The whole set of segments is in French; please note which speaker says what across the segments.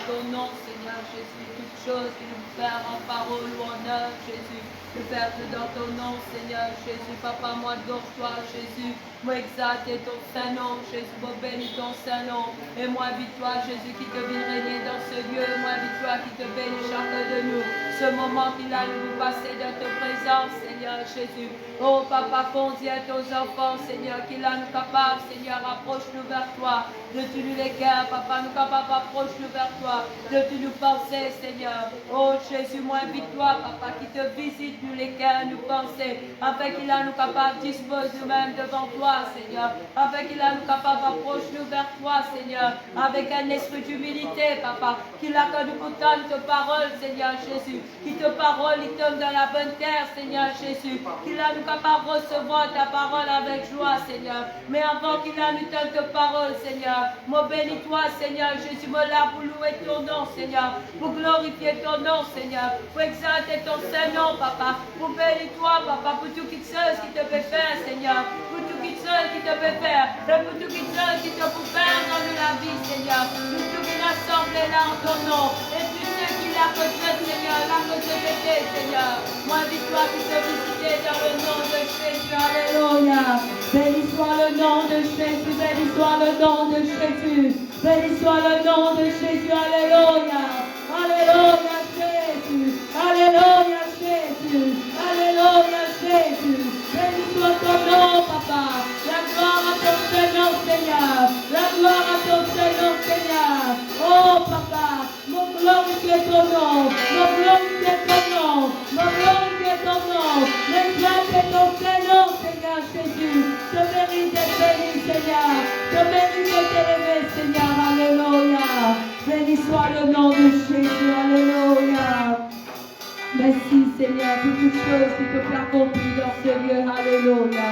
Speaker 1: ton nom, Seigneur Jésus, toutes choses que nous faire en parole ou en œuvre, Jésus. Je faire dans ton nom, Seigneur Jésus. Papa, moi, adore-toi, Jésus. Moi, exalte ton Saint-Nom, Jésus. Moi, bénis ton Saint-Nom. Et moi, invite-toi, Jésus, qui te vient régner dans ce lieu. Moi, invite-toi, qui te bénit chacun de nous. Ce moment qu'il a nous passer dans ta présence, Seigneur Jésus. Oh, Papa, conduis à tes enfants, Seigneur, qu'il a nous capable, Seigneur, approche-nous vers toi. De tous les cœurs, Papa, nous capables, approche-nous vers toi. De tous nous penser, Seigneur. Oh, Jésus, moi, invite-toi, Papa, qui te visite nous les cœurs, nous penser, afin qu'il a nous capable dispose nous-mêmes devant toi, Seigneur, afin qu'il a nous capable approche nous vers toi, Seigneur, avec un esprit d'humilité, Papa, qu'il a que nous pourtant te parole, Seigneur Jésus, qui te parole, il tombe dans la bonne terre, Seigneur Jésus, qu'il a nous capable recevoir ta parole avec joie, Seigneur, mais avant qu'il a nous donne ta parole, Seigneur, moi bénis-toi, Seigneur Jésus, moi là pour louer ton nom, Seigneur, pour glorifier ton nom, Seigneur, pour exalter ton Saint-Nom, Papa, pour bénis-toi, Papa, pour tout qui chose qui te peut faire, Seigneur, pour tout qui chose qui te peut faire, et pour tout qui chose qui te peut faire dans la vie, Seigneur, pour tout qui l'assemblée là en ton nom, et tous ceux qui la possèdent, Seigneur, la possèdent, Seigneur, moi, dis-toi qui te visiter dans le nom de Jésus, alléluia, béni soit le nom de Jésus, béni soit le nom de Jésus, béni soit le nom de Jésus, alléluia, alléluia, Jésus, alléluia, Jésus, alléluia, Jésus, béni soit ton nom, Papa, la gloire à ton Seigneur, Seigneur, la gloire à ton Seigneur, Seigneur, oh Papa, mon glorifier ton nom, mon glorifier ton nom, mon glorifier ton nom, l'exalter ton Seigneur, Seigneur Jésus, te mérite d'être béni, Seigneur, te mérite d'être élevé, Seigneur, alléluia, béni soit le nom de Jésus, alléluia. Merci Seigneur pour toutes choses qui te font accomplir dans ce lieu. Alléluia.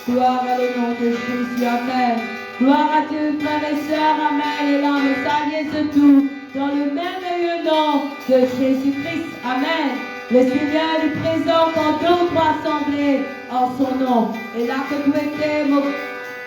Speaker 1: Gloire à le nom de Jésus. Amen. Gloire à Dieu, frères et sœurs. Amen. Et là, nous saluons tout dans le merveilleux nom de Jésus-Christ. Amen. Le Seigneur lui présente en deux ou trois assemblées en son nom. Et là que tu étais,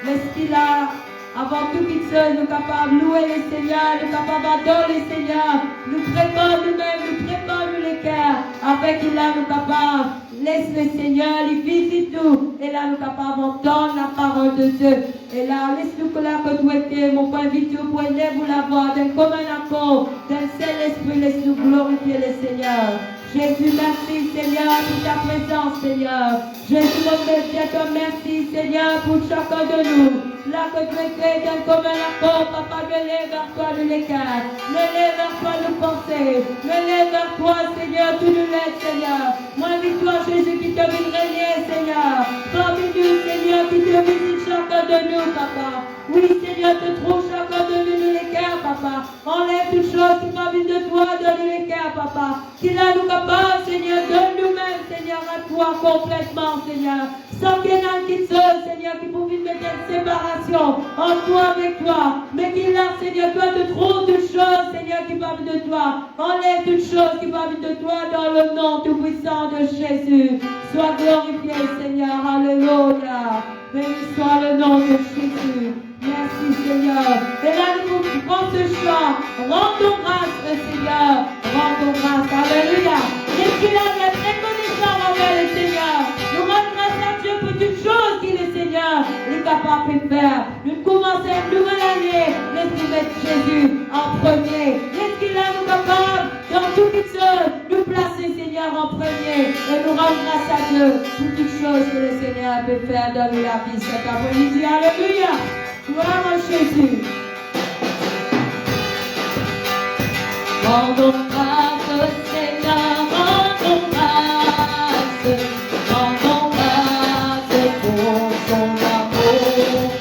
Speaker 1: l'Esprit là, avant toute chose, nous sommes capables de louer le Seigneur, nous sommes capables d'adorer le Seigneur, nous préparons nous-mêmes, nous préparons les cœurs, avec qu'il a nous capables, laisse le Seigneur, il visite nous, et là nous sommes capables d'entendre la parole de Dieu. Et là, laisse-nous que là que tu étais, mon point invité, pour élève la voix d'un commun accord, d'un seul esprit, laisse-nous glorifier le Seigneur. Jésus, merci Seigneur pour ta présence, Seigneur. Jésus, mon Dieu, te merci Seigneur pour chacun de nous. Là que tu es créé d'un commun accord, Papa, me lève vers toi de l'écart. Me lève vers toi de penser. Me lève vers toi, Seigneur, tu nous l'aides, Seigneur. Moi, invite-toi, Jésus, qui te vient régner, Seigneur. Parmi nous, Seigneur, qui te visite chacun de nous, Papa. Oui, Seigneur, te trouve chacun de nous de l'écart, Papa. Enlève toute chose qui m'a vu de toi, donne l'écart, Papa. Qu'il a nous capable, Seigneur, donne nous-mêmes, Seigneur, à toi complètement, Seigneur. Sans qu'il y ait un qui seul, Seigneur, qui pouvait mettre une séparation entre toi avec toi. Mais qu'il a, Seigneur, toi te trouve toutes choses, Seigneur, qui parlent de toi. Enlève toutes choses qui parlent de toi dans le nom tout puissant de Jésus. Sois glorifié, Seigneur. Alléluia. Béni soit le nom de Jésus. Merci, Seigneur. Et là, nous prenons ce chant. Rendons grâce, Seigneur. Rendons grâce. Alléluia. Et qu'il a la reconnaissance envers le Seigneur. Nous rendons grâce à Dieu pour toutes choses qu'il est, Seigneur, est capable de faire. Nous commençons une nouvelle année. Laisse-nous mettre Jésus en premier. Laisse qu'il a nous capable, dans toutes choses, nous placer, Seigneur, en premier. Et nous rendre grâce à Dieu pour toutes choses que le Seigneur peut faire dans la vie cet après-midi. Alléluia. Gloire à Jésus. Rendons grâce, Seigneur, rendons grâce. Rendons grâce pour son amour.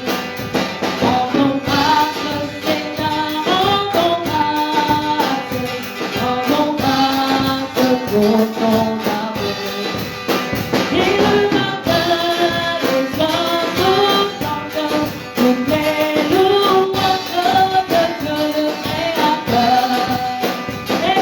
Speaker 1: Rendons grâce, Seigneur, rendons grâce. Rendons grâce pour son amour. Et le matin, les oiseaux chantent, toutes les louanges de Dieu le Créateur. Et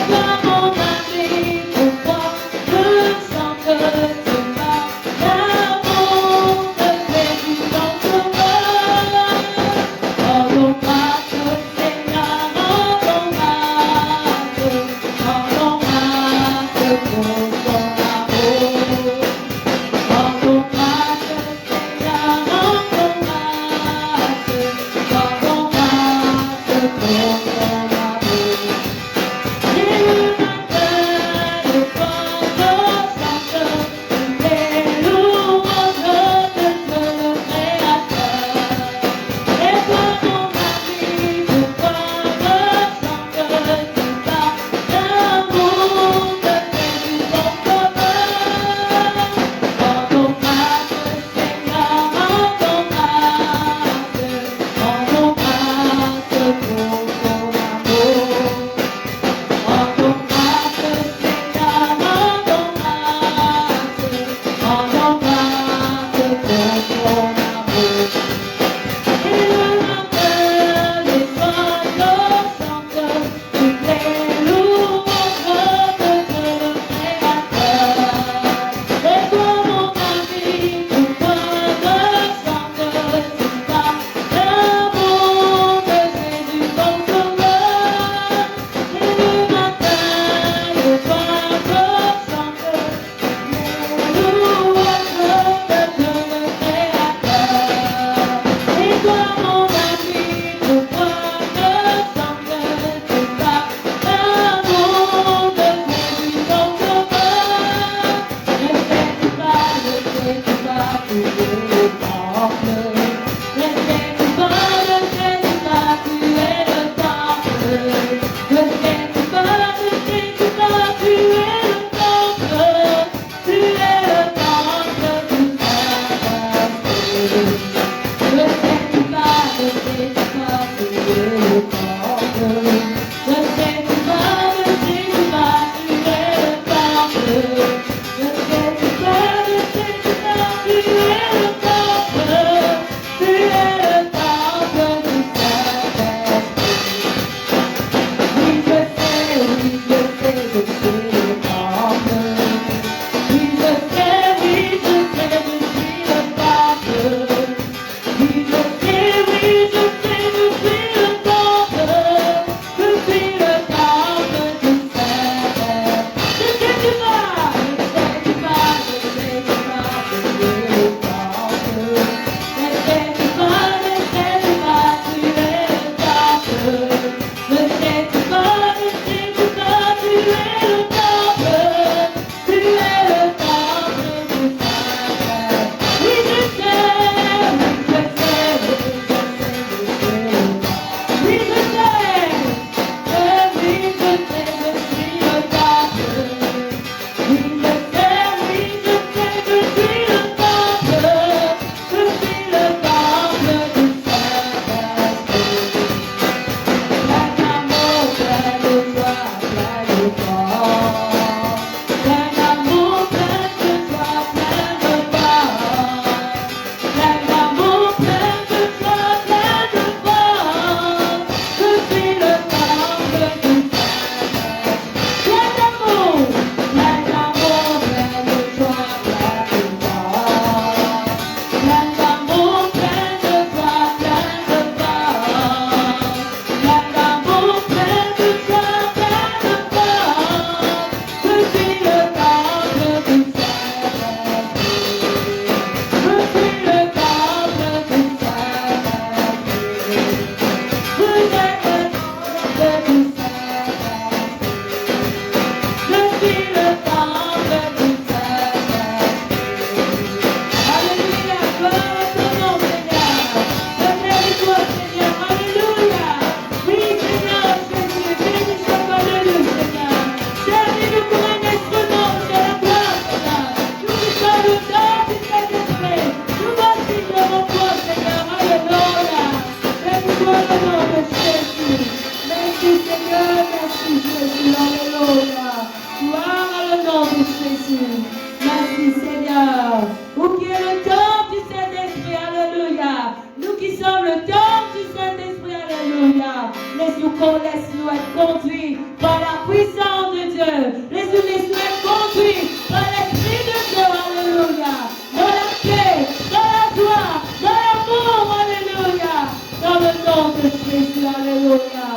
Speaker 1: Merci Seigneur. Où qui est le temple du Saint-Esprit, alléluia. Nous qui sommes le temple du Saint-Esprit, alléluia. Laisse-nous être conduits par la puissance de Dieu. Laisse-nous être conduits par l'Esprit de Dieu, alléluia. Dans la paix, dans la joie, dans l'amour, alléluia. Dans le nom de Jésus, alléluia.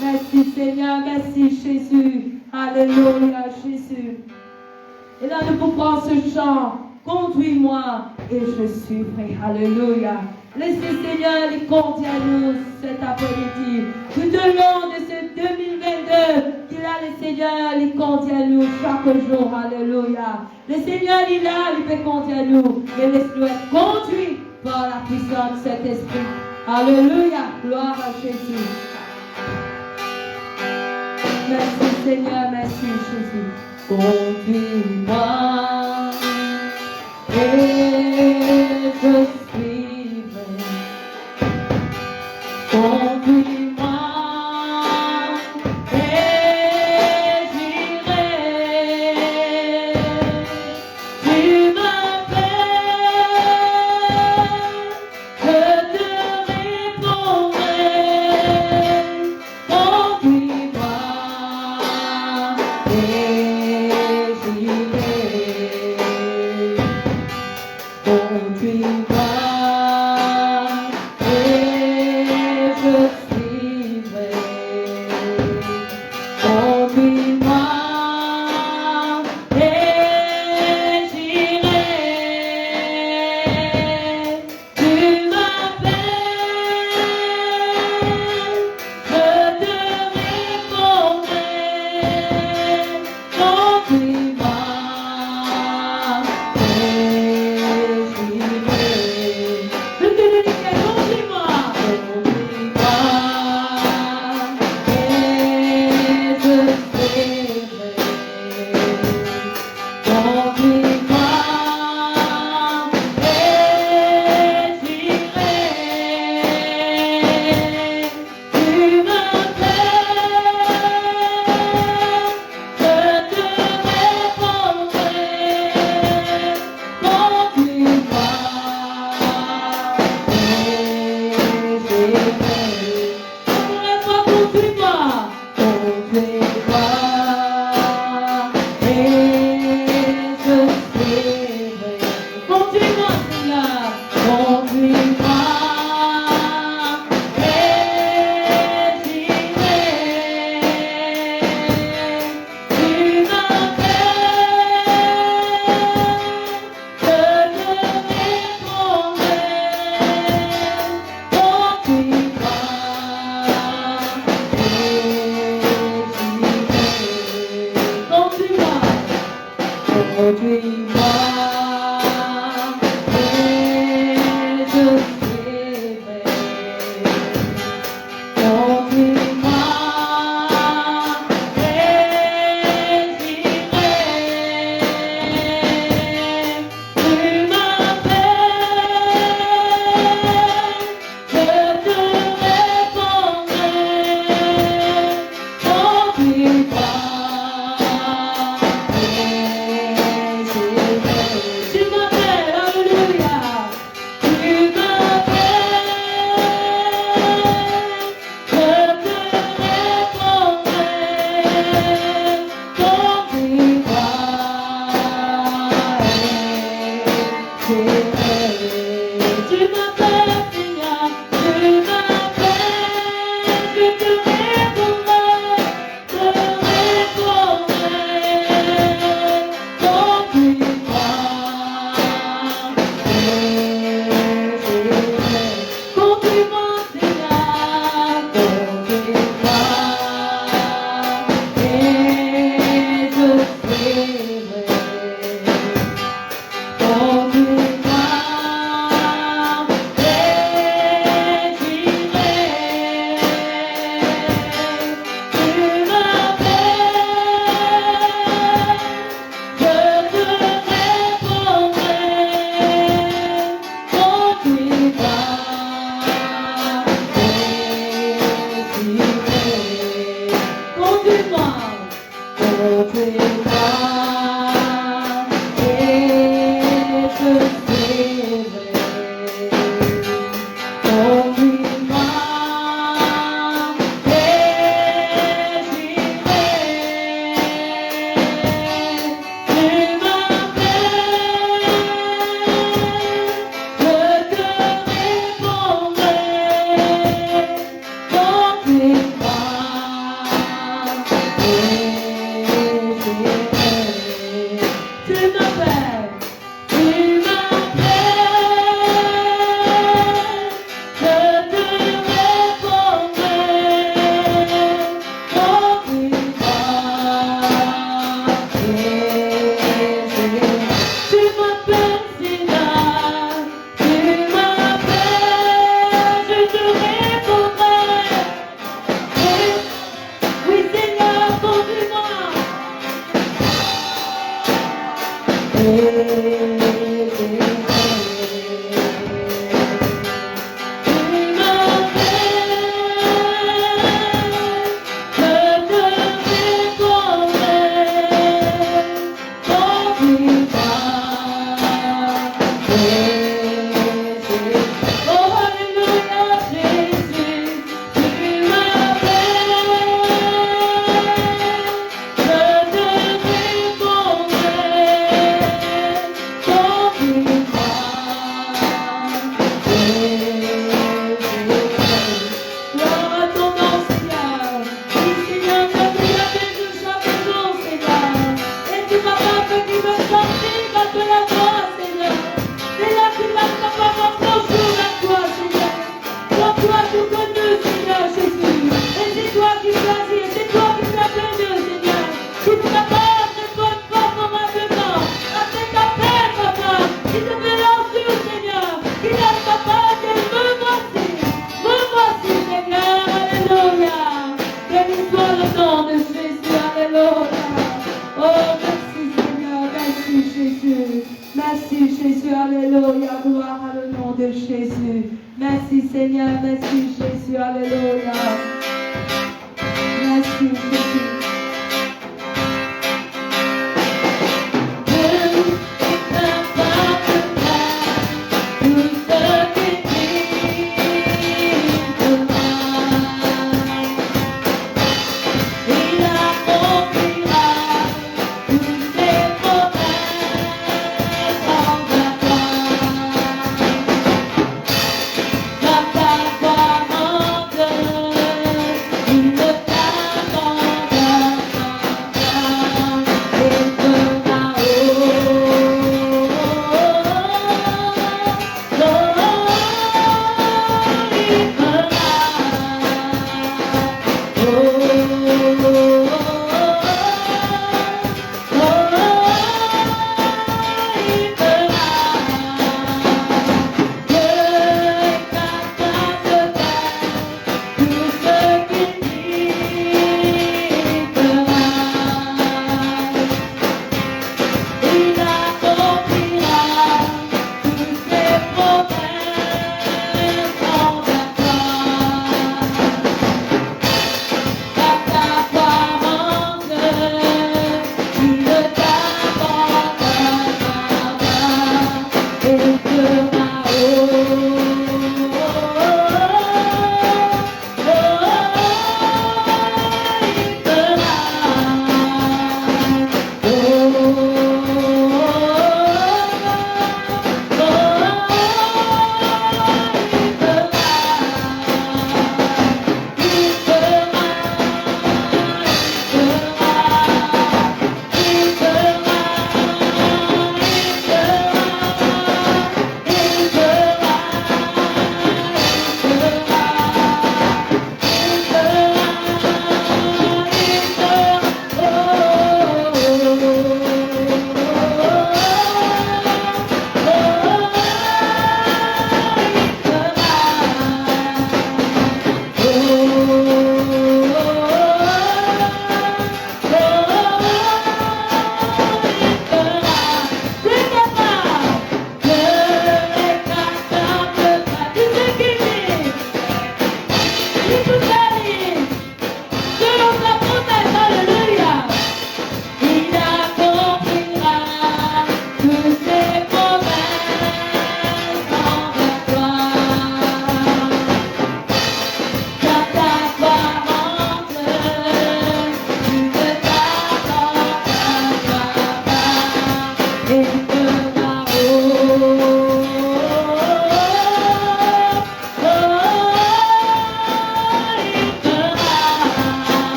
Speaker 1: Merci Seigneur, merci Jésus. Alléluia, Jésus. Et là, nous pouvons prendre ce chant. Conduis-moi et je suivrai. Alléluia. Laissez Seigneur les conduire à nous cet après-midi. Tout au long de ce 2022, qu'il a le Seigneur les conduire à nous chaque jour. Alléluia. Le Seigneur il est là, il peut conduire à nous. Et laisse-nous être conduits par la puissance de cet esprit. Alléluia. Gloire à Jésus. Merci Seigneur, merci Jésus. Conduis-moi et je suivrai. Conduis-moi et j'irai. Tu m'appelles, je te répondrai. Conduis-moi et j'irai. Conduis-moi et je suivrai. Conduis-moi et j'irai. Tu m'appelles, je te répondrai. Conduis-moi et j'irai. Je te le dis, conduis-moi. Conduis-moi et je suivrai. Conduis-moi et j'irai. Tu m'appelles, je te répondrai. Conduis-moi et j'irai. Encore une fois, conduis-moi. Conduis-moi et je suivrai. Conduis-moi, Seigneur. Conduis-moi et j'irai. Tu m'appelles, je te répondrai. Conduis-moi et j'irai. Conduis-moi. Conduis-moi et je suivrai. Conduis-moi et j'irai. Tu m'appelles, je te répondrai. Conduis-moi et j'irai.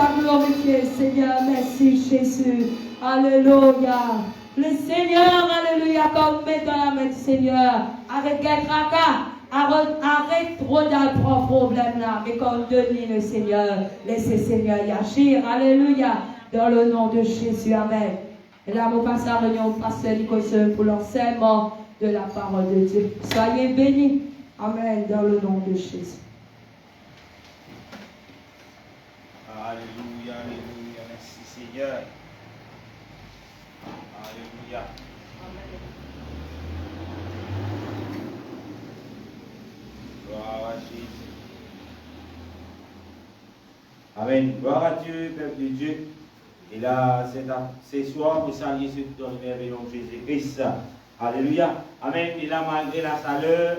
Speaker 1: t'a glorifié, Seigneur. Merci, Jésus. Alléluia. Le Seigneur, alléluia, comme met dans la main du Seigneur. Arrête les tracas. Arrête trop d'un problème là. Mais comme donne le Seigneur. Laissez le Seigneur y agir. Alléluia. Dans le nom de Jésus. Amen. Et là, on passe la réunion au pasteur Nicolas pour l'enseignement de la parole de Dieu. Soyez bénis. Amen. Dans le nom de Jésus.
Speaker 2: Alléluia, alléluia. Merci Seigneur. Alléluia. Gloire à Jésus. Amen. Gloire à Dieu, peuple de Dieu. Et là, ce soir, vous saluez ceux qui dans le merveilleux nom de Jésus-Christ. Alléluia. Amen. Et là, malgré la chaleur,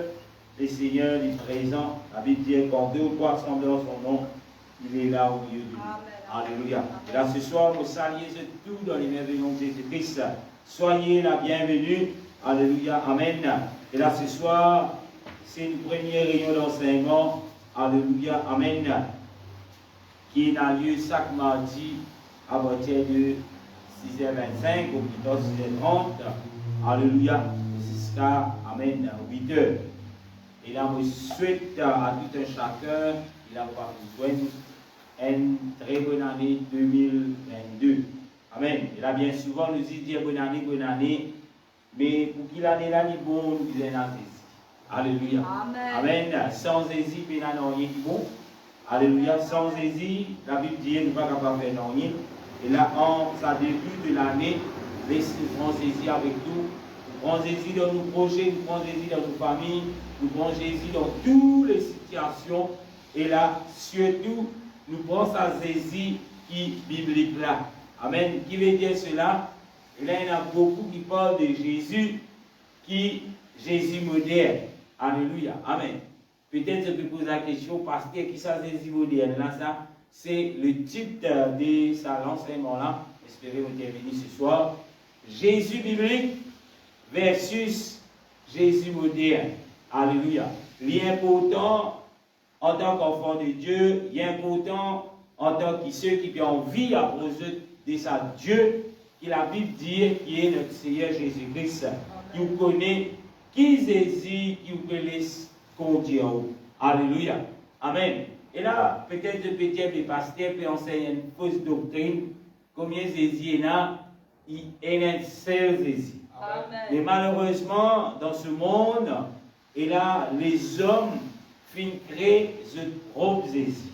Speaker 2: le Seigneur est présent. La Bible dit quand deux ou trois rassemblés en son nom, il est là au milieu de nous. Alléluia. Et là, ce soir, vous saluez tout dans les merveilleux nom de Jésus-Christ. Soyez la bienvenue. Alléluia. Amen. Et là, ce soir, c'est une première réunion d'enseignement. Alléluia. Amen. Qui a lieu chaque mardi à partir de 6h25 ou plutôt 6h30. Alléluia. Jusqu'à, amen, 8h. Et là, je souhaite à tout un chacun, il a pas besoin une très bonne année 2022. Amen. Et là, bien souvent, nous disons bonne année, mais pour qu'il l'année là, il bon, nous disons alléluia. Amen. Amen. Sans hésiter, il n'y a rien qui bon. Alléluia. Sans hésiter, la Bible dit, nous ne sommes pas capables de faire rien. Et là, en sa début de l'année, laissez-nous prendre Jésus avec nous. Nous prenons Jésus dans nos projets, nous prenons Jésus dans nos familles, nous prenons Jésus dans toutes les situations. Et là, surtout, nous prenons sa Jésus qui est biblique là. Amen. Qui veut dire cela? Et là, il y en a beaucoup qui parlent de Jésus, qui Jésus moderne. Alléluia. Amen. Peut-être je peux poser la question, pasteur, qui ça Jésus moderne là, ça? C'est le titre de l'enseignement là. Espérez vous terminer ce soir. Jésus biblique versus Jésus moderne. Alléluia. L'important en tant qu'enfant de Dieu, l'important en tant que ceux qui ont envie à cause de sa Dieu, qui la Bible dit, qui est notre Seigneur Jésus-Christ, qui vous connaît, qui Jésus, qui vous connaît qu'on dit en haut. Alléluia. Amen. Et là, peut-être les pasteurs peuvent enseigner une fausse doctrine. Combien Jésus est là? Il est un seul Jésus. Mais malheureusement, dans ce monde, et là, les hommes finissent créer leur propre Jésus.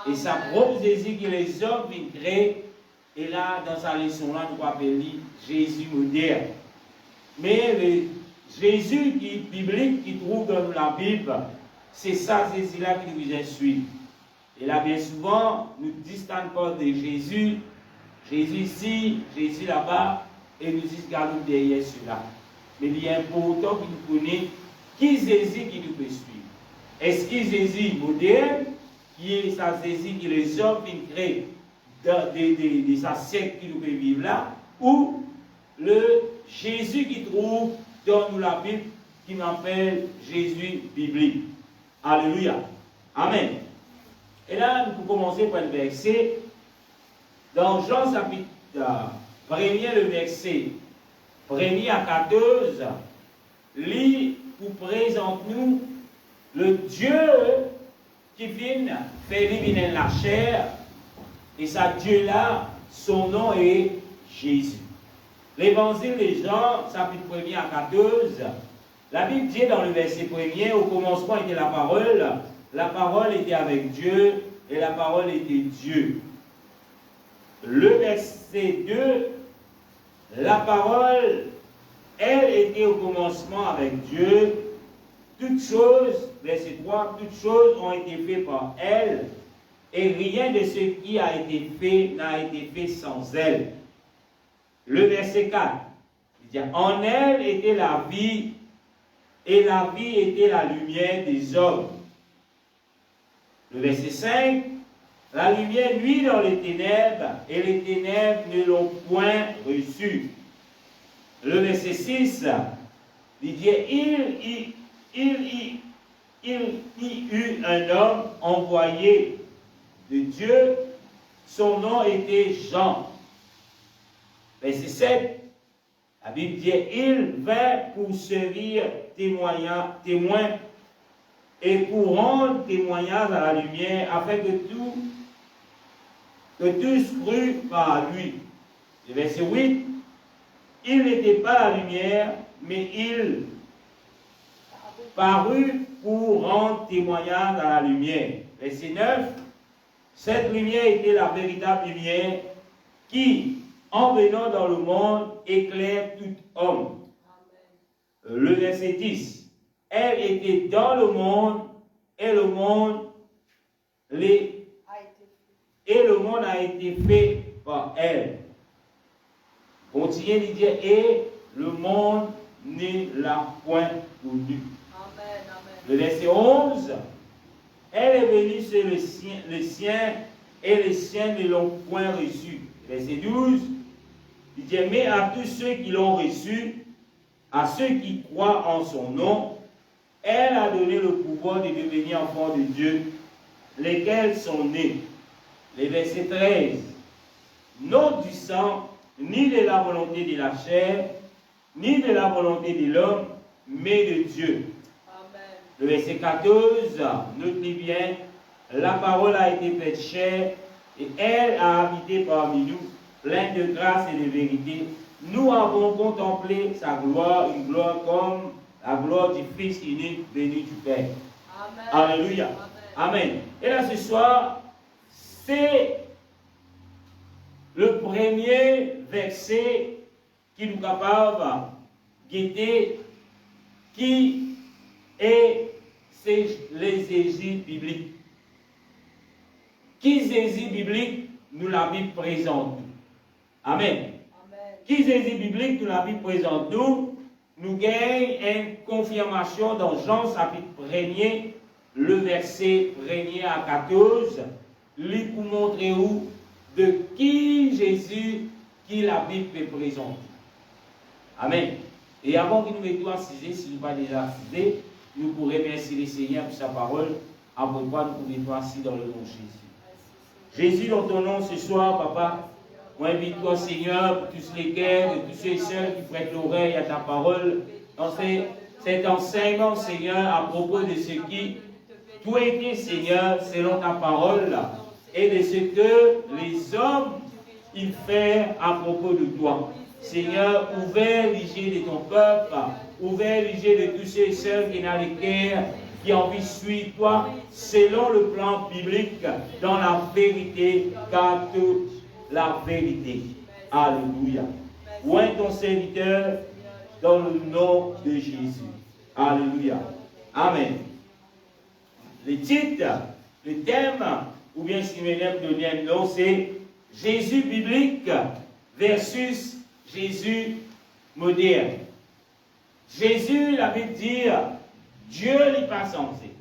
Speaker 2: Et sa propre Jésus que les hommes finissent créer, et là, dans sa leçon-là, nous appelons Jésus moderne. Mais le Jésus qui est biblique, qui trouve dans la Bible, c'est ça Jésus-là qui nous instruit. Et là, bien souvent, nous ne distinguons pas de Jésus. Jésus ici, Jésus là-bas, et nous disons derrière cela. Mais il est important que nous connaissions qui est Jésus qui nous peut suivre. Est-ce qu'il est Jésus moderne, qui est sa Jésus qui les hommes créent de sa secte qui nous peut vivre là, ou le Jésus qui trouve dans nous la Bible, qui m'appelle Jésus biblique. Alléluia. Amen. Et là, nous pouvons commencer par le verset. Dans Jean chapitre 1er, le verset 1er à 14, lit ou présente-nous le Dieu qui vient faire venir la chair. Et sa Dieu là, son nom est Jésus. L'évangile de Jean, chapitre 1er à 14, la Bible dit dans le verset 1er, au commencement était la parole était avec Dieu, et la parole était Dieu. Le verset 2, la parole, elle était au commencement avec Dieu. Toutes choses, verset 3, toutes choses ont été faites par elle, et rien de ce qui a été fait n'a été fait sans elle. Le verset 4, il dit, en elle était la vie, et la vie était la lumière des hommes. Le verset 5, la lumière nuit dans les ténèbres, et les ténèbres ne l'ont point reçue. Le verset 6, il dit, il y eut un homme envoyé de Dieu son nom était Jean. Verset 7, la Bible dit, il vint pour servir témoin et pour rendre témoignage à la lumière, afin que tous crût par lui. Et verset 8, il n'était pas la lumière, mais il parut pour rendre témoignage à la lumière. Verset 9, cette lumière était la véritable lumière qui, en venant dans le monde, éclaire tout homme. Amen. Le verset 10, elle était dans le monde, et le monde a été fait par elle. Continuez de dire, et le monde ne l'a point connu. Le verset 11, elle est venue sur le sien, et les siens ne l'ont point reçu. Verset 12, il dit, mais à tous ceux qui l'ont reçu, à ceux qui croient en son nom, elle a donné le pouvoir de devenir enfants de Dieu, lesquels sont nés. Les versets 13, non du sang, ni de la volonté de la chair, ni de la volonté de l'homme, mais de Dieu. Amen. Le verset 14, notez bien, la parole a été faite chair, et elle a habité parmi nous, pleine de grâce et de vérité. Nous avons contemplé sa gloire, une gloire comme la gloire du Fils unique venu du Père. Amen. Alléluia. Amen. Amen. Et là, ce soir, c'est le premier verset qui nous capable de guetter qui est l'exégèse biblique. Qui l'exégèse biblique nous la Bible présente. Amen. Qui l'exégèse biblique nous la Bible présente nous gagnons une confirmation dans Jean chapitre 1er, le verset 1er à 14, lui pour montrer où de qui Jésus, qui la Bible peut présenter. Amen. Et avant que nous mettions assisés, si nous ne pas déjà assisés, nous pourrons remercier le Seigneur pour sa parole, après quoi nous pouvons assis dans le nom de Jésus. Jésus, dans ton nom ce soir, Papa, on invite toi, Seigneur, pour tous les cœurs, de tous ceux et ceux qui prêtent l'oreille à ta parole, dans cet enseignement, Seigneur, à propos de ce qui tout été, Seigneur, selon ta parole, et de ce que les hommes ils font à propos de toi. Seigneur, ouvert les yeux de ton peuple, ouvert les yeux de tous ceux et ceux qui n'ont le cœur, qui ont envie de suivre toi, selon le plan biblique, dans la vérité, car toute la vérité. Alléluia. Oint ton serviteur dans le nom de Jésus. Alléluia. Amen. Le titre, le thème, ou bien si vous voulez donner un nom, c'est Jésus biblique versus Jésus moderne. Jésus, la Bible dit, Dieu n'est pas censé.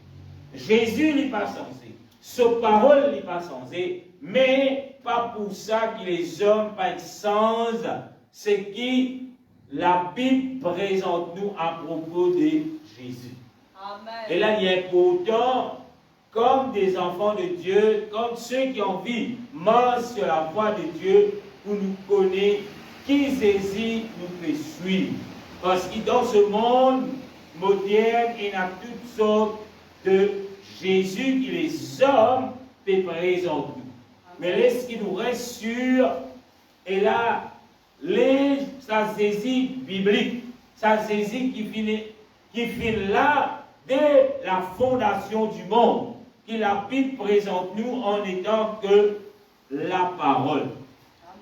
Speaker 2: Jésus n'est pas censé. Sa parole n'est pas censée. Mais pas pour ça que les hommes par sens ce qui la Bible présente nous à propos de Jésus. Amen. Et là, il y a pourtant, comme des enfants de Dieu, comme ceux qui ont envie, marchent sur la voie de Dieu pour nous connaître qui Jésus nous fait suivre. Parce que dans ce monde moderne, il y a toutes sortes de Jésus que les hommes peuvent présenter. Mais est-ce qu'il nous reste sur, et là, sa saisie biblique, sa saisie qui finit là, dès la fondation du monde, qui la Bible présente nous en étant que la parole. Amen,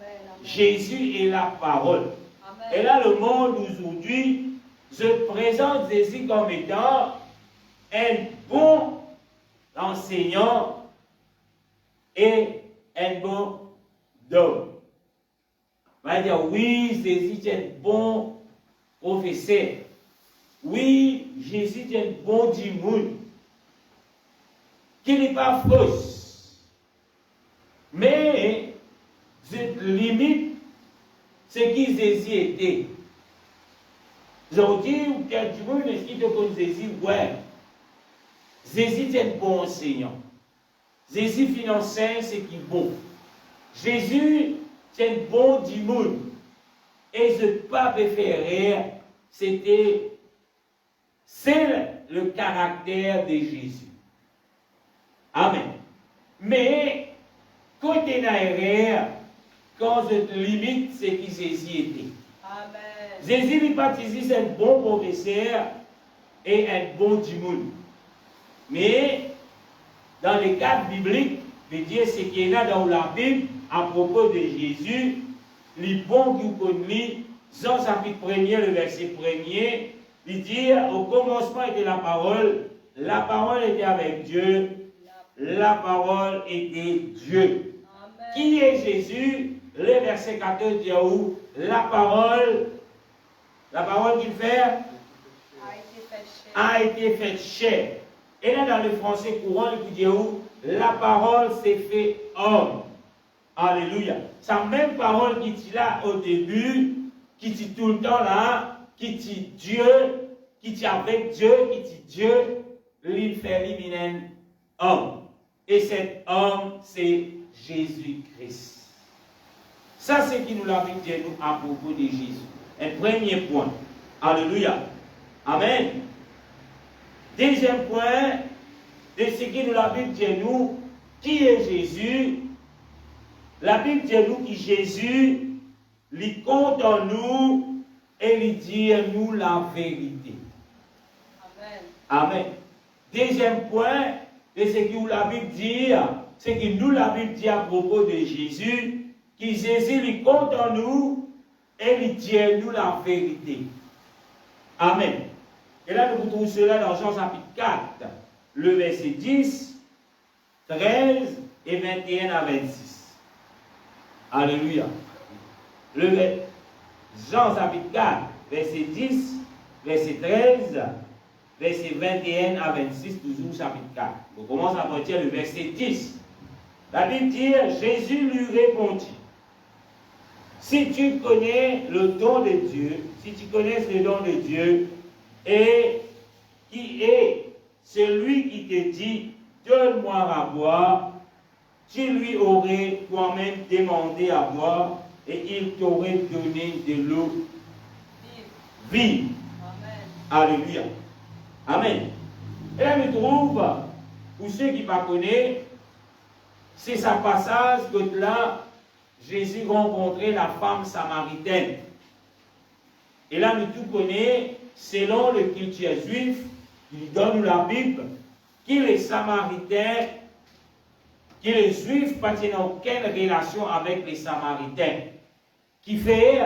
Speaker 2: amen. Jésus est la parole. Amen. Et là, le monde aujourd'hui se présente Jésus comme étant un bon enseignant et un bon d'homme. On va dire, oui, Jésus est un bon professeur. Oui, Jésus est un bon dimoun. Qui n'est pas fausse. Mais, cette limite, ce qui Jésus était. Aujourd'hui, ou quel dimoun, est-ce qu'il te connaît Jésus? Ouais. Jésus est un bon enseignant. Jésus finançait ce qui est bon. Jésus, c'est bon du monde. Et ce pas préféré, c'est le caractère de Jésus. Amen. Mais, côté derrière, quand je limite ce qui Jésus était.
Speaker 1: Amen.
Speaker 2: Jésus lui baptise un bon professeur et un bon du monde. Mais, dans le cadre biblique, de dire ce qu'il y a dans la Bible à propos de Jésus, les bons qui connaissent, Jean chapitre 1er, le verset 1er, il dit au commencement était la parole était avec Dieu, la parole était Dieu.
Speaker 1: Amen.
Speaker 2: Qui est Jésus? Le verset 14 dit où la parole qu'il fait a été faite chair. Et là, dans le français courant, il dit où la parole s'est fait homme. Alléluia. Sa même parole qui dit là au début, qui dit tout le temps là, qui dit Dieu, qui dit avec Dieu, qui dit Dieu, il fait lui-même homme. Et cet homme, c'est Jésus-Christ. Ça, c'est ce qui nous l'a dit nous à propos de Jésus. Un premier point. Alléluia. Amen. Deuxième point, de ce qui nous l'a dit nous, qui est Jésus? La Bible dit nous que Jésus, il compte en nous et il dit nous la vérité.
Speaker 1: Amen.
Speaker 2: Amen. Deuxième point, de ce que la Bible dit, c'est que nous, la Bible dit à propos de Jésus, que Jésus, il compte en nous et il dit nous la vérité. Amen. Et là, nous retrouvons cela dans Jean chapitre 4, le verset 10, 13 et 21 à 26. Alléluia. Jean chapitre 4, verset 10, verset 13, verset 21 à 26, toujours chapitre 4. On commence à partir du verset 10. La Bible dit, Jésus lui répondit, si tu connais le don de Dieu, si tu connais le don de Dieu, et qui est celui qui te dit, donne-moi à boire, tu lui aurais toi-même demandé à boire, et il t'aurait donné de l'eau vive. Alléluia. Amen. Et là, nous trouvons, pour ceux qui ne connaissent pas, c'est ce passage que là, Jésus rencontrait la femme samaritaine. Et là, nous tout connaissons, selon le culture juif, il donne la Bible, que les Samaritains, que les Juifs n'ont aucune relation avec les Samaritains. Qui fait,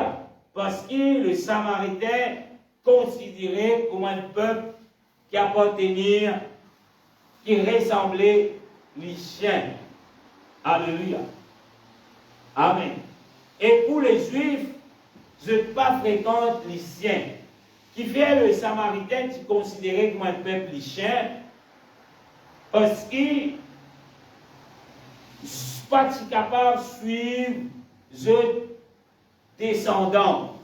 Speaker 2: parce que les Samaritains considérés comme un peuple qui appartenait, qui ressemblait les chiens. Alléluia. Amen. Et pour les Juifs, je ne pas fréquente les siens. Qui fait le Samaritain qui considéré comme un peuple les chiens, parce qu'ils ne sont pas capables de suivre les descendants.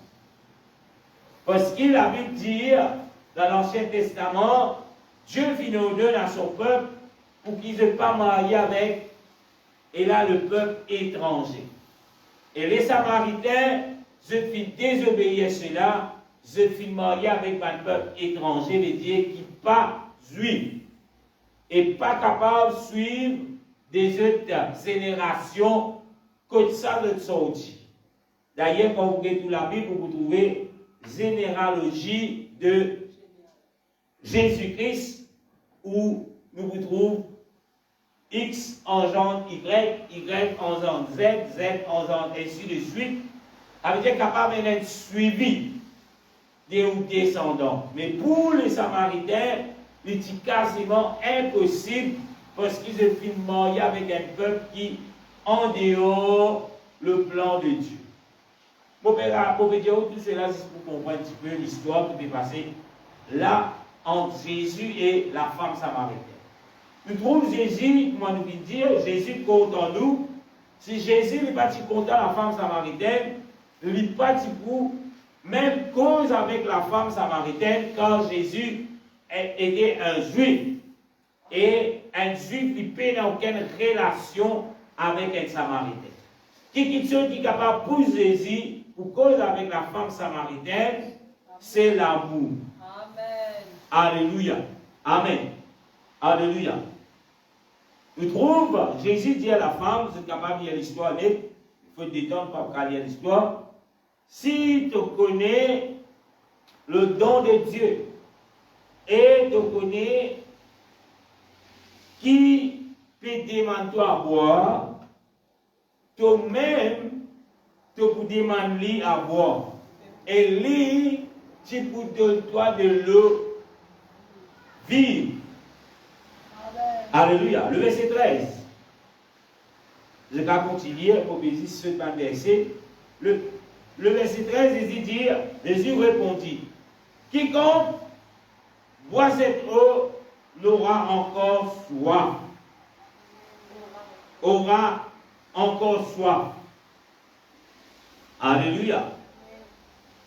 Speaker 2: Parce qu'il a vu dire dans l'Ancien Testament, Dieu vient au donner à son peuple pour qu'ils ne soient pas mariés avec, et là le peuple étranger. Et les Samaritains, je fis désobéir cela, je fis marier avec un peuple étranger, les dieux qui n'est pas juif, et pas capable de suivre des autres générations que ça de sortir. D'ailleurs, quand vous regardez toute la Bible, vous trouvez généalogie de Jésus-Christ, où nous vous trouvons X engendre Y, Y engendre Z, Z engendre ainsi de suite. Ça veut dire capable d'être suivi des descendants. Mais pour les Samaritains, il est quasiment impossible parce qu'ils se filment mariés avec un peuple qui en dehors le plan de Dieu. Pour dire tout cela, c'est pour comprendre un petit peu l'histoire qui est passée là entre Jésus et la femme samaritaine. Nous trouvons Jésus, comment nous dire, Jésus compte en nous. Si Jésus n'est pas content la femme samaritaine, il n'est pas pour même cause avec la femme samaritaine quand Jésus était un juif. Et un juif, il n'a aucune relation avec un samaritain. Qui est capable pour Jésus, pour cause avec la femme samaritaine, c'est l'amour.
Speaker 1: Amen.
Speaker 2: Alléluia. Amen. Alléluia. Tu trouves, Jésus dit à la femme, vous êtes capable de lire l'histoire, il faut détendre pour lire l'histoire. Si tu connais le don de Dieu et tu connais qui peut demander à boire, toi-même, tu peux demander à boire. Et lui, tu peux donner toi de l'eau vive. Alléluia. Le verset 13. Je vais continuer pour bénir ce verset. Le verset 13, il dit, Jésus répondit, quiconque boit cette eau n'aura encore soif. Aura encore soif. Alléluia.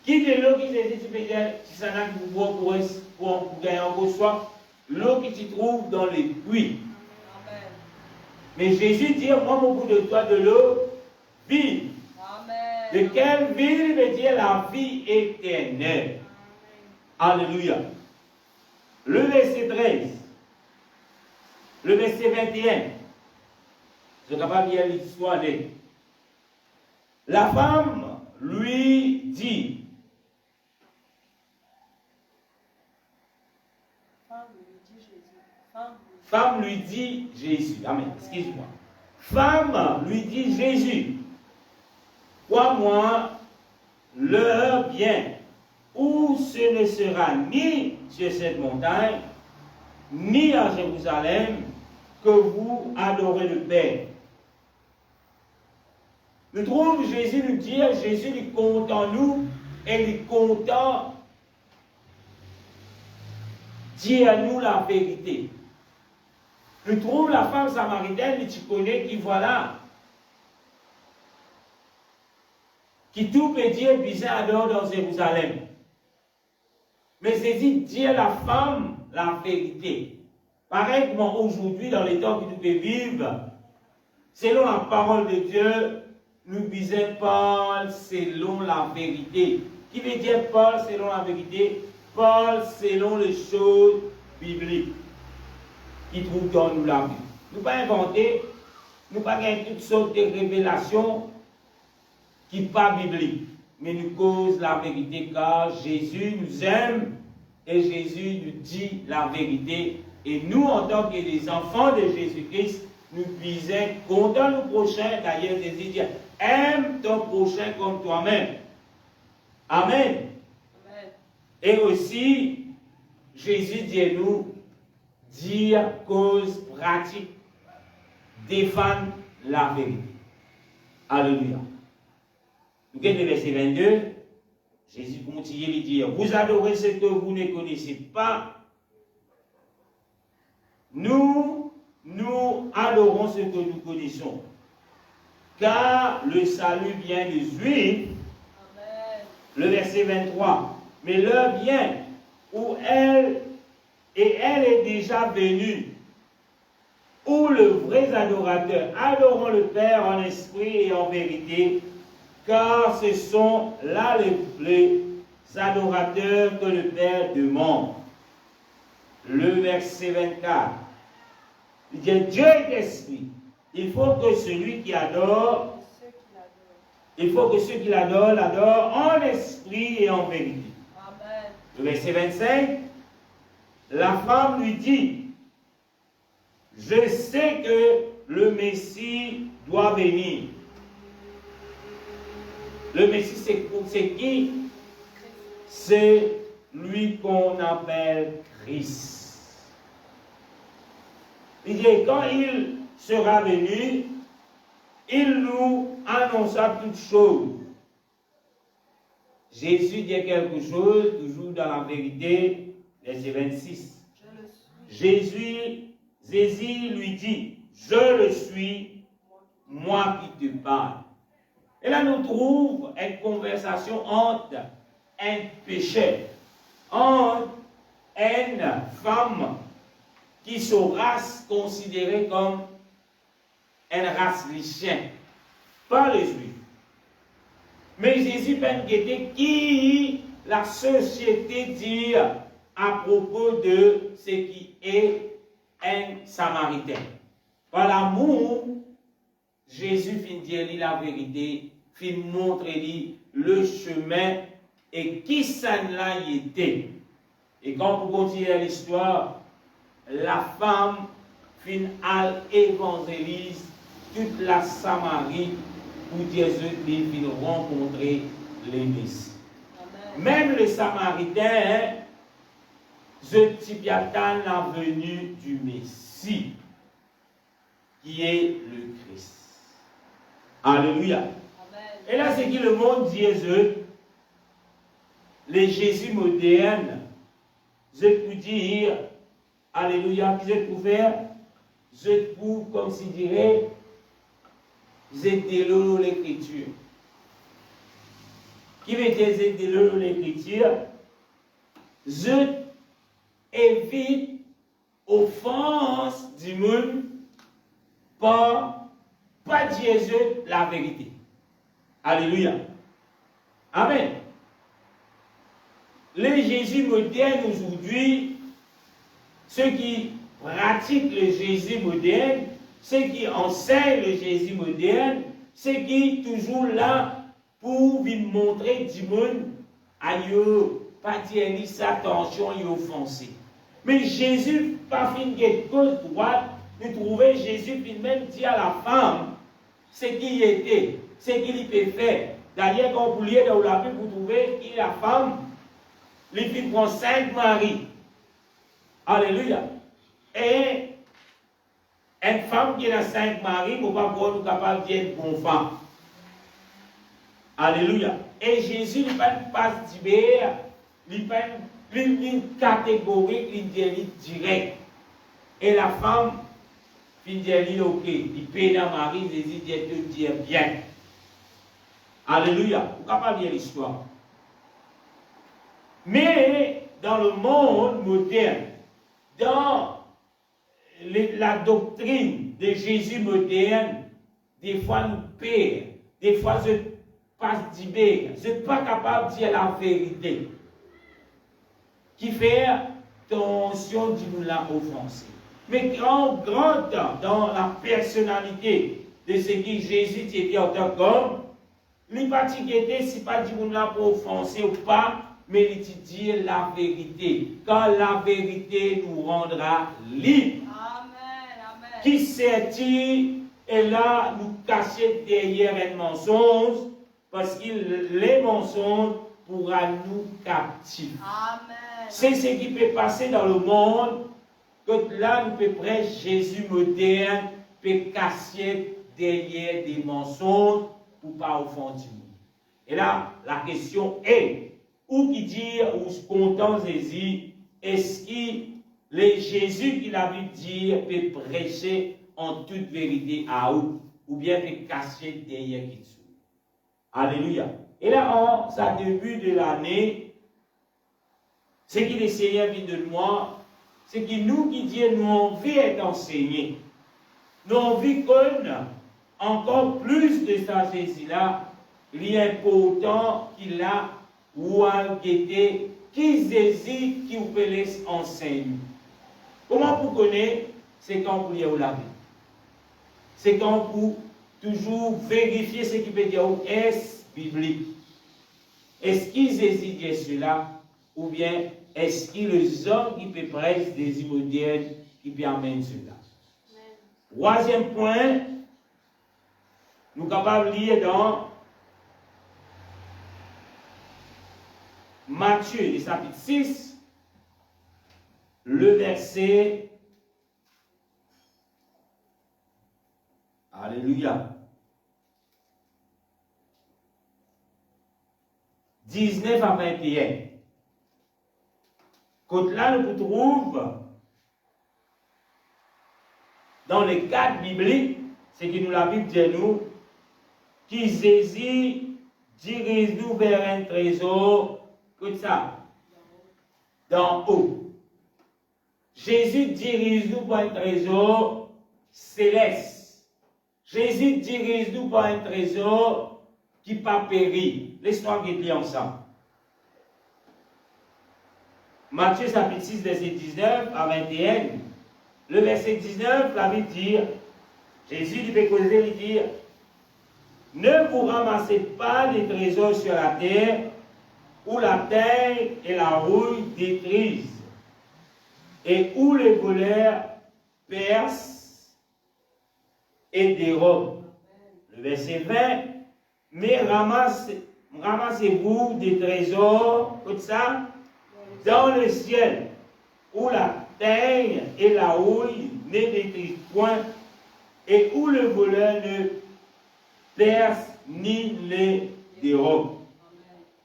Speaker 2: Qui de l'eau qui se dit, tu peux dire, si ça n'a que vous boire pour gagner encore soif, l'eau qui se trouve dans les puits.
Speaker 1: Amen.
Speaker 2: Mais Jésus dit, moi, mon bout de toi de l'eau vive.
Speaker 1: Amen.
Speaker 2: De quelle vie veut dire la vie éternelle. Alléluia. Le verset 13. Le verset 21. Je ne vais pas lire l'histoire. La femme lui dit. Femme lui dit Jésus. Amen. Excuse-moi. Femme lui dit Jésus. Crois-moi, l'heure vient où ce ne sera ni sur cette montagne, ni à Jérusalem, que vous adorez le Père. Nous trouvons Jésus nous dire, Jésus il compte en nous, et il compte dire à nous la vérité. Nous trouvons la femme samaritaine, tu connais, qui voilà, qui tout peut dire, bizarre adore dans Jérusalem. Mais Jésus dit à la femme la vérité. Pareil comme aujourd'hui, dans les temps que nous pouvons vivre, selon la parole de Dieu, nous disons Paul selon la vérité. Qui veut dire Paul selon la vérité? Paul selon les choses bibliques qui trouvent dans nous la vie. Nous ne pas inventer, nous pas gagner toutes sortes de révélations qui ne sont pas bibliques, mais nous causent la vérité car Jésus nous aime et Jésus nous dit la vérité. Et nous, en tant que des enfants de Jésus-Christ, nous disons, content nos prochains, d'ailleurs, Jésus dit, aime ton prochain comme toi-même. Amen.
Speaker 1: Amen.
Speaker 2: Et aussi, Jésus dit à nous, dire cause pratique, défendre la vérité. Alléluia. Nous avons le verset 22, Jésus continue de dire, vous adorez ce que vous ne connaissez pas. Nous adorons ce que nous connaissons, car le salut vient des Juifs.
Speaker 1: Amen.
Speaker 2: Le verset 23. Mais l'heure vient où elle est déjà venue, où le vrai adorateur adorant le Père en esprit et en vérité, car ce sont là les adorateurs que le Père demande. Le verset 24. Il dit, Dieu est esprit. Il faut que celui qui adore, il faut que ceux qui l'adorent en esprit et en vérité.
Speaker 1: Amen.
Speaker 2: Le verset 25, la femme lui dit, je sais que le Messie doit venir. Le Messie, c'est qui? C'est lui qu'on appelle Christ. Il dit, quand il sera venu, il nous annonça toutes choses. Jésus dit quelque chose, toujours dans la vérité, verset 26. Jésus lui dit, je le suis, moi qui te parle. Et là, nous trouvons une conversation entre un pécheur, entre une femme qui sont race considérée comme une race lycienne. par les Juifs. Mais Jésus peut guetter qui la société dit à propos de ce qui est un Samaritain. Par l'amour, Jésus finit dire la vérité, finit montrer le chemin et qui ça l'a été. Et quand vous continuez l'histoire, la femme finit à évangélise toute la Samarie pour dire que ils rencontrer les Messie. Même les Samaritains, je typiatan la venue du Messie, qui est le Christ. Alléluia. Amen. Et là, c'est que le monde dit, les Jésus modernes, je peux dire, alléluia, que je peux faire, je peux, comme s'il dirait, je déloue l'écriture. Qui veut dire je déloue l'écriture? Je évite offense du monde par pas dire la vérité. Alléluia. Amen. Les Jésus modernes aujourd'hui, ceux qui pratiquent le Jésus moderne, ceux qui enseignent le Jésus moderne, ceux qui sont toujours là pour vous montrer du monde, aïe, pas dire ni sa attention et offenser. Mais Jésus, pas fin de cause droite, nous trouvons Jésus qui même dit à la femme ce qu'il était, ce qu'il peut faire. D'ailleurs, quand vous lisez dans la Bible, vous trouvez que la femme, les filles prend 5 maris. Alléluia. Et une femme qui a 5 maris, ne peut pas pouvoir nous capable d'être bon femme. Alléluia. Et Jésus ne passe pas d'hiver, il passe une catégorie, une direct. Et la femme, il dit, ok, il paye dans Marie, Jésus dit, te dire bien. Alléluia. Vous ne pouvez pas lire l'histoire. Mais dans le monde moderne, dans la doctrine de Jésus moderne, des fois nous perd, des fois je passe d'hiver, je ne suis pas capable de dire la vérité. Qui fait tension du nous l'a offensé. Mais grand temps dans la personnalité de ce qui Jésus était en tant qu'homme, il pas si pas du nous l'a offensé ou pas, mais il dit la vérité. Quand la vérité nous rendra libres. Amen, amen. Qui sait-il est là nous cacher derrière un mensonge, parce que les mensonges pourra nous captiver. Amen. C'est ce qui peut passer dans le monde, que là nous peut prêcher Jésus moderne, peut cacher derrière des mensonges pour ne pas offendre. Et là, la question est, ou qui dit, ou content Jésus, est-ce que les Jésus qui la Bible dit peut prêcher en toute vérité à où, ou bien peut cacher derrière qui dessous. Alléluia. Et là, en sa début de l'année, ce qui le Seigneur vient de moi, c'est que nous qui disons, nous envie d'être enseignés. Nous envie qu'on encore plus de sa Jésus-là, il est important qu'il a ou à guetter qui Jésus qui vous peut laisser enseigner. Comment vous connaissez? C'est quand vous lisez la Bible. C'est quand vous toujours vérifier ce qui peut dire est-ce biblique. Est-ce qu'il Jésus dit cela? Ou bien est-ce qu'il les hommes qui peut prêcher des modernes qui permettent cela? Troisième point, nous sommes capables de lire dans Matthieu, le chapitre 6, le verset. Alléluia. 19 à 21. Quand là, nous trouvons dans les cadres bibliques, c'est que nous la Bible dit nous, qui Jésus dirige nous vers un trésor, comme ça, d'en haut. Jésus dirige nous vers un trésor céleste. Jésus dirige-nous par un trésor qui pas péri. Laisse-moi guetter ensemble. Matthieu chapitre 6, verset 19 à 21. Le verset 19, la Bible dit, Jésus lui fait causer, il dit, ne vous ramassez pas des trésors sur la terre, où la terre et la rouille détruisent, et où les voleurs percent et dérobent. Le verset 20, mais ramassez-vous des trésors, comme ça, dans le ciel, où la terre et la rouille ne détruisent point, et où le voleur ne perce ni les dérobe.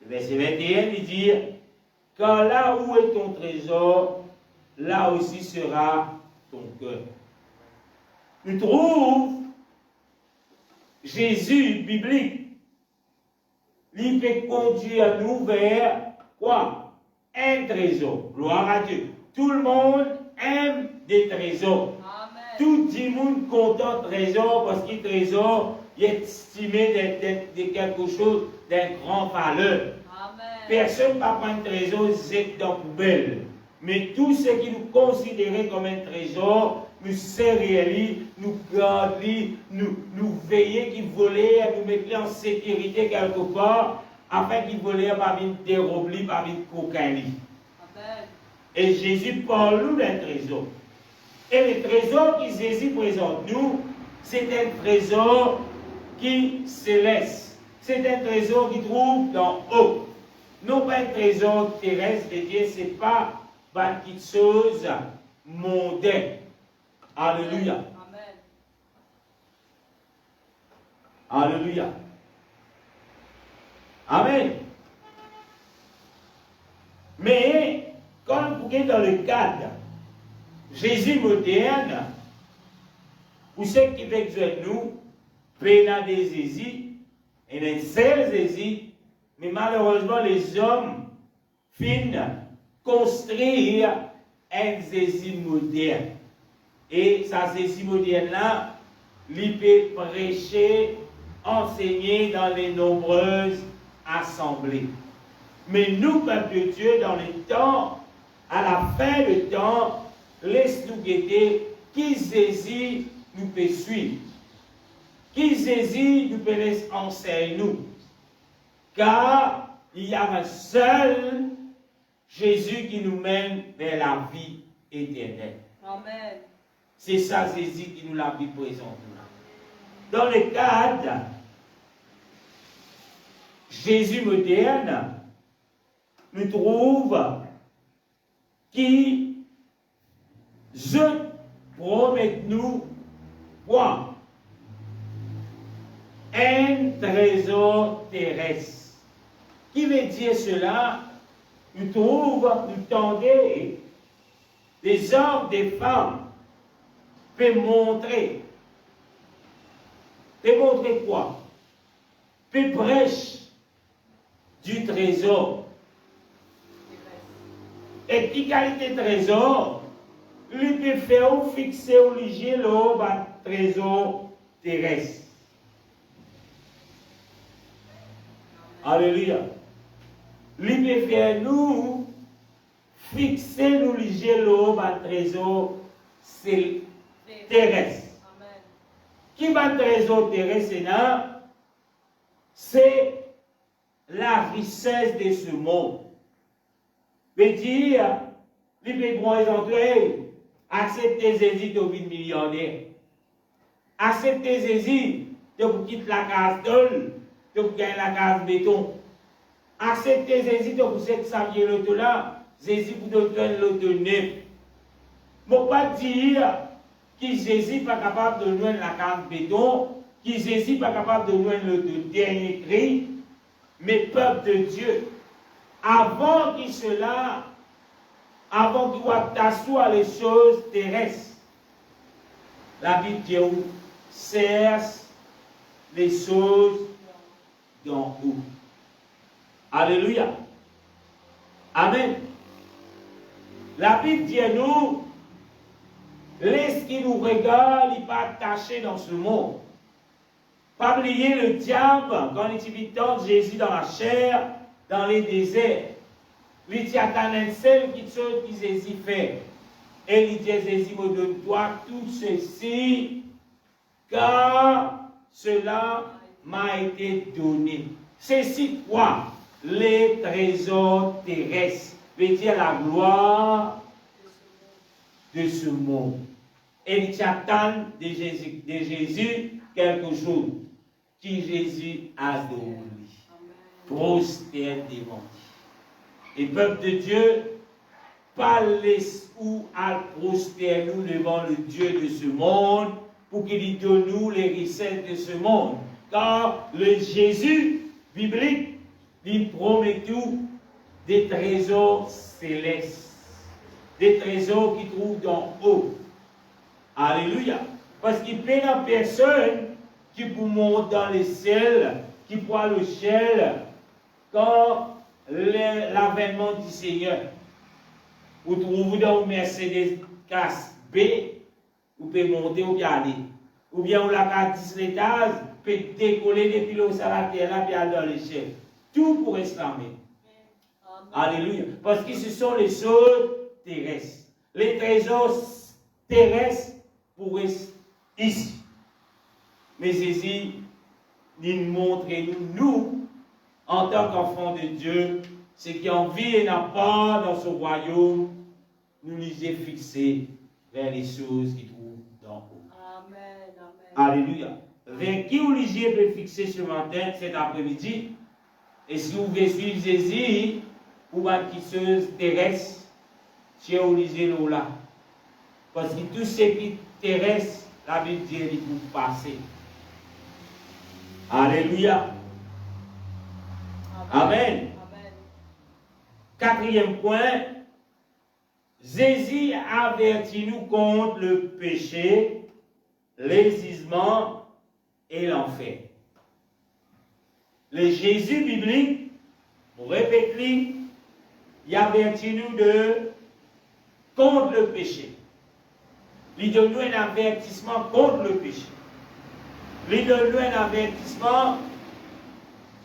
Speaker 2: Le verset 21, il dit, car là où est ton trésor, là aussi sera ton cœur. Nous trouvons Jésus biblique. Il fait conduire nous vers quoi? Un trésor. Gloire à Dieu. Tout le monde aime des trésors.
Speaker 1: Amen.
Speaker 2: Tout le monde content trésor parce qu'il trésor il est estimé de quelque chose d'un grand valeur.
Speaker 1: Amen.
Speaker 2: Personne ne va prendre un trésor jette dans la poubelle. Mais tout ce qui nous considérait comme un trésor, nous serrer, nous garder, nous veiller qu'il volait, nous mettre en sécurité quelque part, afin qu'il volait pas venir dérober, pas venir cocaïner.
Speaker 1: Amen.
Speaker 2: Et Jésus parle nous d'un trésor. Et le trésor que Jésus présente nous, c'est un trésor qui céleste. C'est un trésor qui trouve dans haut. Non pas un trésor terrestre de Dieu, ce n'est pas une petite chose mondaine. Alléluia.
Speaker 1: Amen.
Speaker 2: Alléluia. Amen. Mais, quand vous êtes dans le cadre Jésus moderne, pour ceux qui veulent de nous, pénal des Jésus, et un seul Jésus, mais malheureusement les hommes finissent construire un Jésus moderne. Et ça Jésus moderne là, il peut prêcher, enseigner dans les nombreuses assemblées. Mais nous, peuple de Dieu, dans les temps, à la fin du temps, laisse-nous guetter qui Jésus nous peut suivre. Qui Jésus nous peut laisser enseigner nous. Car il y a un seul Jésus qui nous mène vers la vie éternelle.
Speaker 1: Amen.
Speaker 2: C'est ça Jésus qui nous l'a Bible présente. Dans le cadre Jésus moderne, nous trouvons qui je promets nous quoi? Un trésor terrestre. Qui veut dire cela? Nous trouvons, nous tendez des hommes, des femmes, peut montrer. Peut montrer quoi? Peut prêcher du trésor. Et qui qualité de trésor? Lui peut faire fixer ou liger le trésor terrestre. Alléluia. Lui peut faire nous fixer, nous liger le trésor terrestre.
Speaker 1: Amen.
Speaker 2: Qui va trésor terrestre là? C'est la richesse de ce monde. Veut dire, lui peut prendre accepter Jésus de devenir millionnaire. Accepter Jésus de vous quitter la case d'ol, de vous gagner la case béton. Accepter Jésus de vous être saviez l'autre là, Jésus vous donne l'autre neuf. Je ne peux pas dire que Jésus n'est pas capable de joindre la case béton, que Jésus n'est pas capable de joindre le dernier cri, mais peuple de Dieu, avant qu'il cela, avant qu'il t'assoie les choses terrestres, la Bible dit cherche les choses d'en haut. Alléluia. Amen. La Bible dit à nous, laisse qui nous regarde, il pas attaché dans ce monde. Pas oublier le diable, quand il tente Jésus dans la chair, dans les déserts. Il dit à un seul qui chose qui Jésus fait. Et il dit Jésus me donne-toi tout ceci, car cela m'a été donné. Ceci quoi? Les trésors terrestres. Veut dire la gloire de ce monde. Et il attend de Jésus quelque chose qui Jésus a donné. Prosterne devant Dieu. Et peuple de Dieu, pas laisse où à prosterner nous devant le Dieu de ce monde pour qu'il donne nous les richesses de ce monde. Car le Jésus biblique, il promet tout des trésors célestes, des trésors qui trouvent d'en haut. Alléluia. Parce qu'il n'y a personne qui peut monter dans les ciels, qui pourra le ciel, quand l'avènement du Seigneur. Vous trouvez dans le Mercedes classe B, vous pouvez monter ou bien aller. Ou bien vous l'avez 10 l'étage, vous pouvez décoller depuis l'eau sur la terre, là, puis aller dans les ciels. Tout pour exclamer. Alléluia. Parce que ce sont les choses terrestres. Les trésors terrestres pour rester ici. Mais Jésus nous montre nous, en tant qu'enfants de Dieu, ce qui en vie et n'a pas dans ce royaume, nous les ai fixés vers les choses qui trouvent d'en haut.
Speaker 1: Amen, amen.
Speaker 2: Alléluia. Vers qui vous les peut fixer ce matin, cet après-midi? Et si vous voulez suivre Jésus, ou ma quisseuse terrestre, si vous lisez l'eau là. Parce que tout ce qui terrestre, la Bible dit, il peut passer. Alléluia. Amen.
Speaker 1: Amen.
Speaker 2: Quatrième point, Jésus avertit nous contre le péché, l'exisement et l'enfer. Le Jésus biblique, pour répéter, il avertit nous contre le péché. Il donne nous un avertissement contre le péché. Il donne nous un avertissement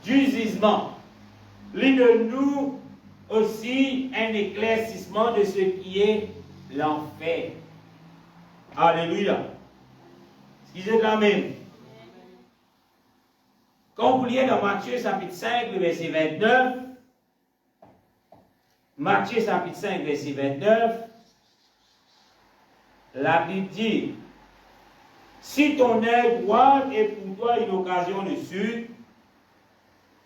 Speaker 2: du jugement. Il donne nous aussi un éclaircissement de ce qui est l'enfer. Alléluia. Excusez la même. Quand vous lisez dans Matthieu chapitre 5, le verset 29, Matthieu chapitre 5, verset 29, la Bible dit, si ton œil droit est pour toi une occasion de chute,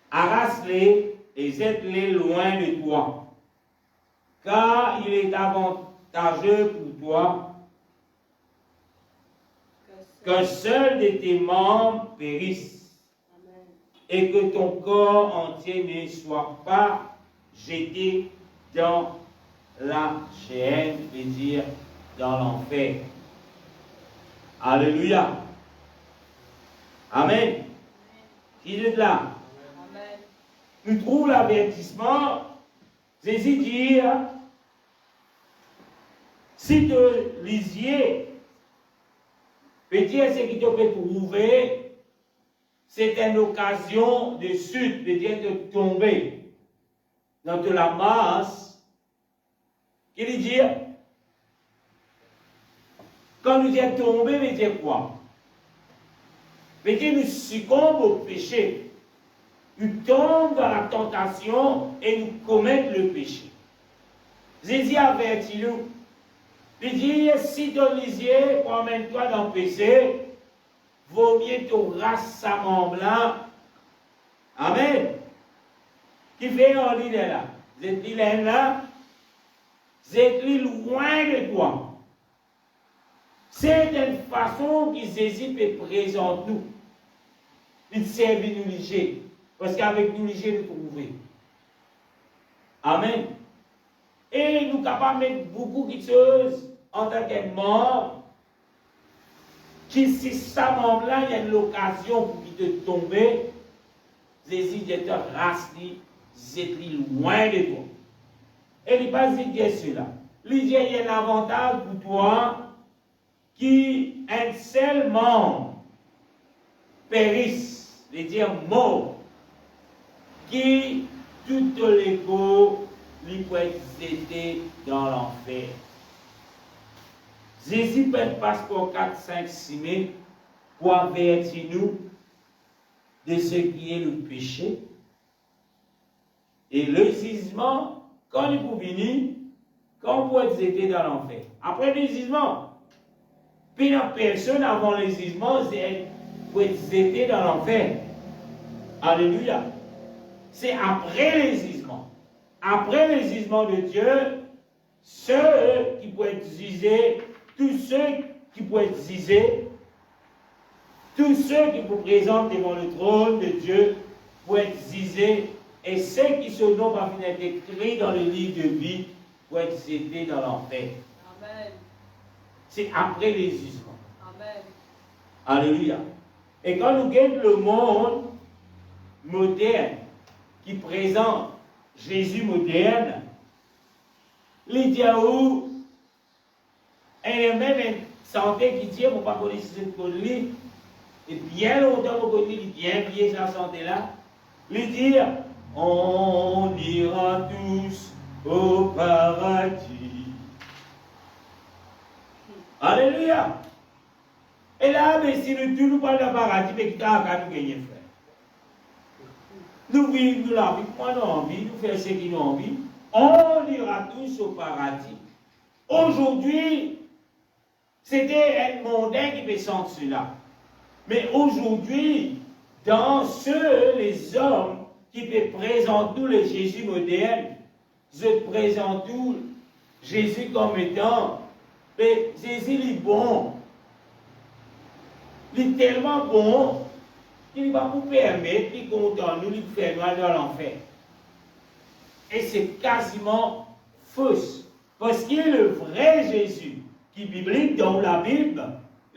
Speaker 2: arrache-les et jette-les loin de toi, car il est avantageux pour toi qu'un seul de tes membres périsse, et que ton corps entier ne soit pas jeté dans la chaîne, c'est-à-dire dans l'enfer. Alléluia. Amen. Qui est là?
Speaker 1: Amen.
Speaker 2: Nous trouvons l'avertissement. Jésus dit, si tu lisiez, peut-être ce qui te peut trouver, c'est une occasion de chute, peut-être de tomber dans de la masse. Qu'il dit, quand nous sommes tombés, veut dire quoi? Veut dire nous succombons au péché. Nous tombons dans la tentation et nous commettons le péché. Jésus avertit nous. Il dit, si tu lisier, promène-toi dans le péché, vaut mieux te rasse sa membre-là. Amen. Qui fait en l'île là? Vous êtes l'île là? Vous êtes loin de toi. C'est une façon que Jésus peut présenter nous. Il sert nous liger. Parce qu'avec nous liger, nous trouvons. Amen. Et nous sommes capables de mettre beaucoup de choses en tant que mort. Qui, si ça membre-là, il y a une occasion pour qu'il te tombe, Jésus dit te rassli, c'est loin de toi. Et il ne pas dire cela. Il dit il y a un avantage pour toi qui un seul membre péris, c'est-à-dire mort, qui tout l'écho lui peut être dans l'enfer. Jésus peut passer pour 4, 5, 6 000 pour avertir nous de ce qui est le péché. Et le jugement, quand il vous venir, quand vous êtes jeté dans l'enfer. Après le jugement, puis la personne avant le jugement, vous êtes jeté dans l'enfer. Alléluia. C'est après le jugement. Après le jugement de Dieu, ceux qui peuvent être jugés, tous ceux qui peuvent être jugés, tous ceux qui vous présentent devant le trône de Dieu pour être jugés, et ceux qui se nom va venir être écrits dans le livre de vie pour être jetés dans l'enfer.
Speaker 1: Amen.
Speaker 2: C'est après les jugements.
Speaker 1: Amen.
Speaker 2: Alléluia. Et quand nous regardons le monde moderne qui présente Jésus moderne, les diaos, elle est même une santé qui tient, on ne pas connaître cette connerie, et bien longtemps, on connaît bien sa santé là, lui dire, on ira tous au paradis. Alléluia. Et là, mais si nous parlons de paradis, mais qui t'a nous gagner, frère. Nous vivons la vie, moi nous envie, nous faisons ce qui nous envie. On ira tous au paradis. Aujourd'hui, c'était un mondain qui peut sentir cela. Mais aujourd'hui, dans ceux, les hommes qui peuvent présenter le Jésus moderne, je présente tout Jésus comme étant, mais Jésus il est bon. Il est tellement bon qu'il va vous permettre, il compte en nous, il fait mal dans l'enfer. Et c'est quasiment fausse. Parce qu'il est le vrai Jésus, qui est biblique dans la Bible,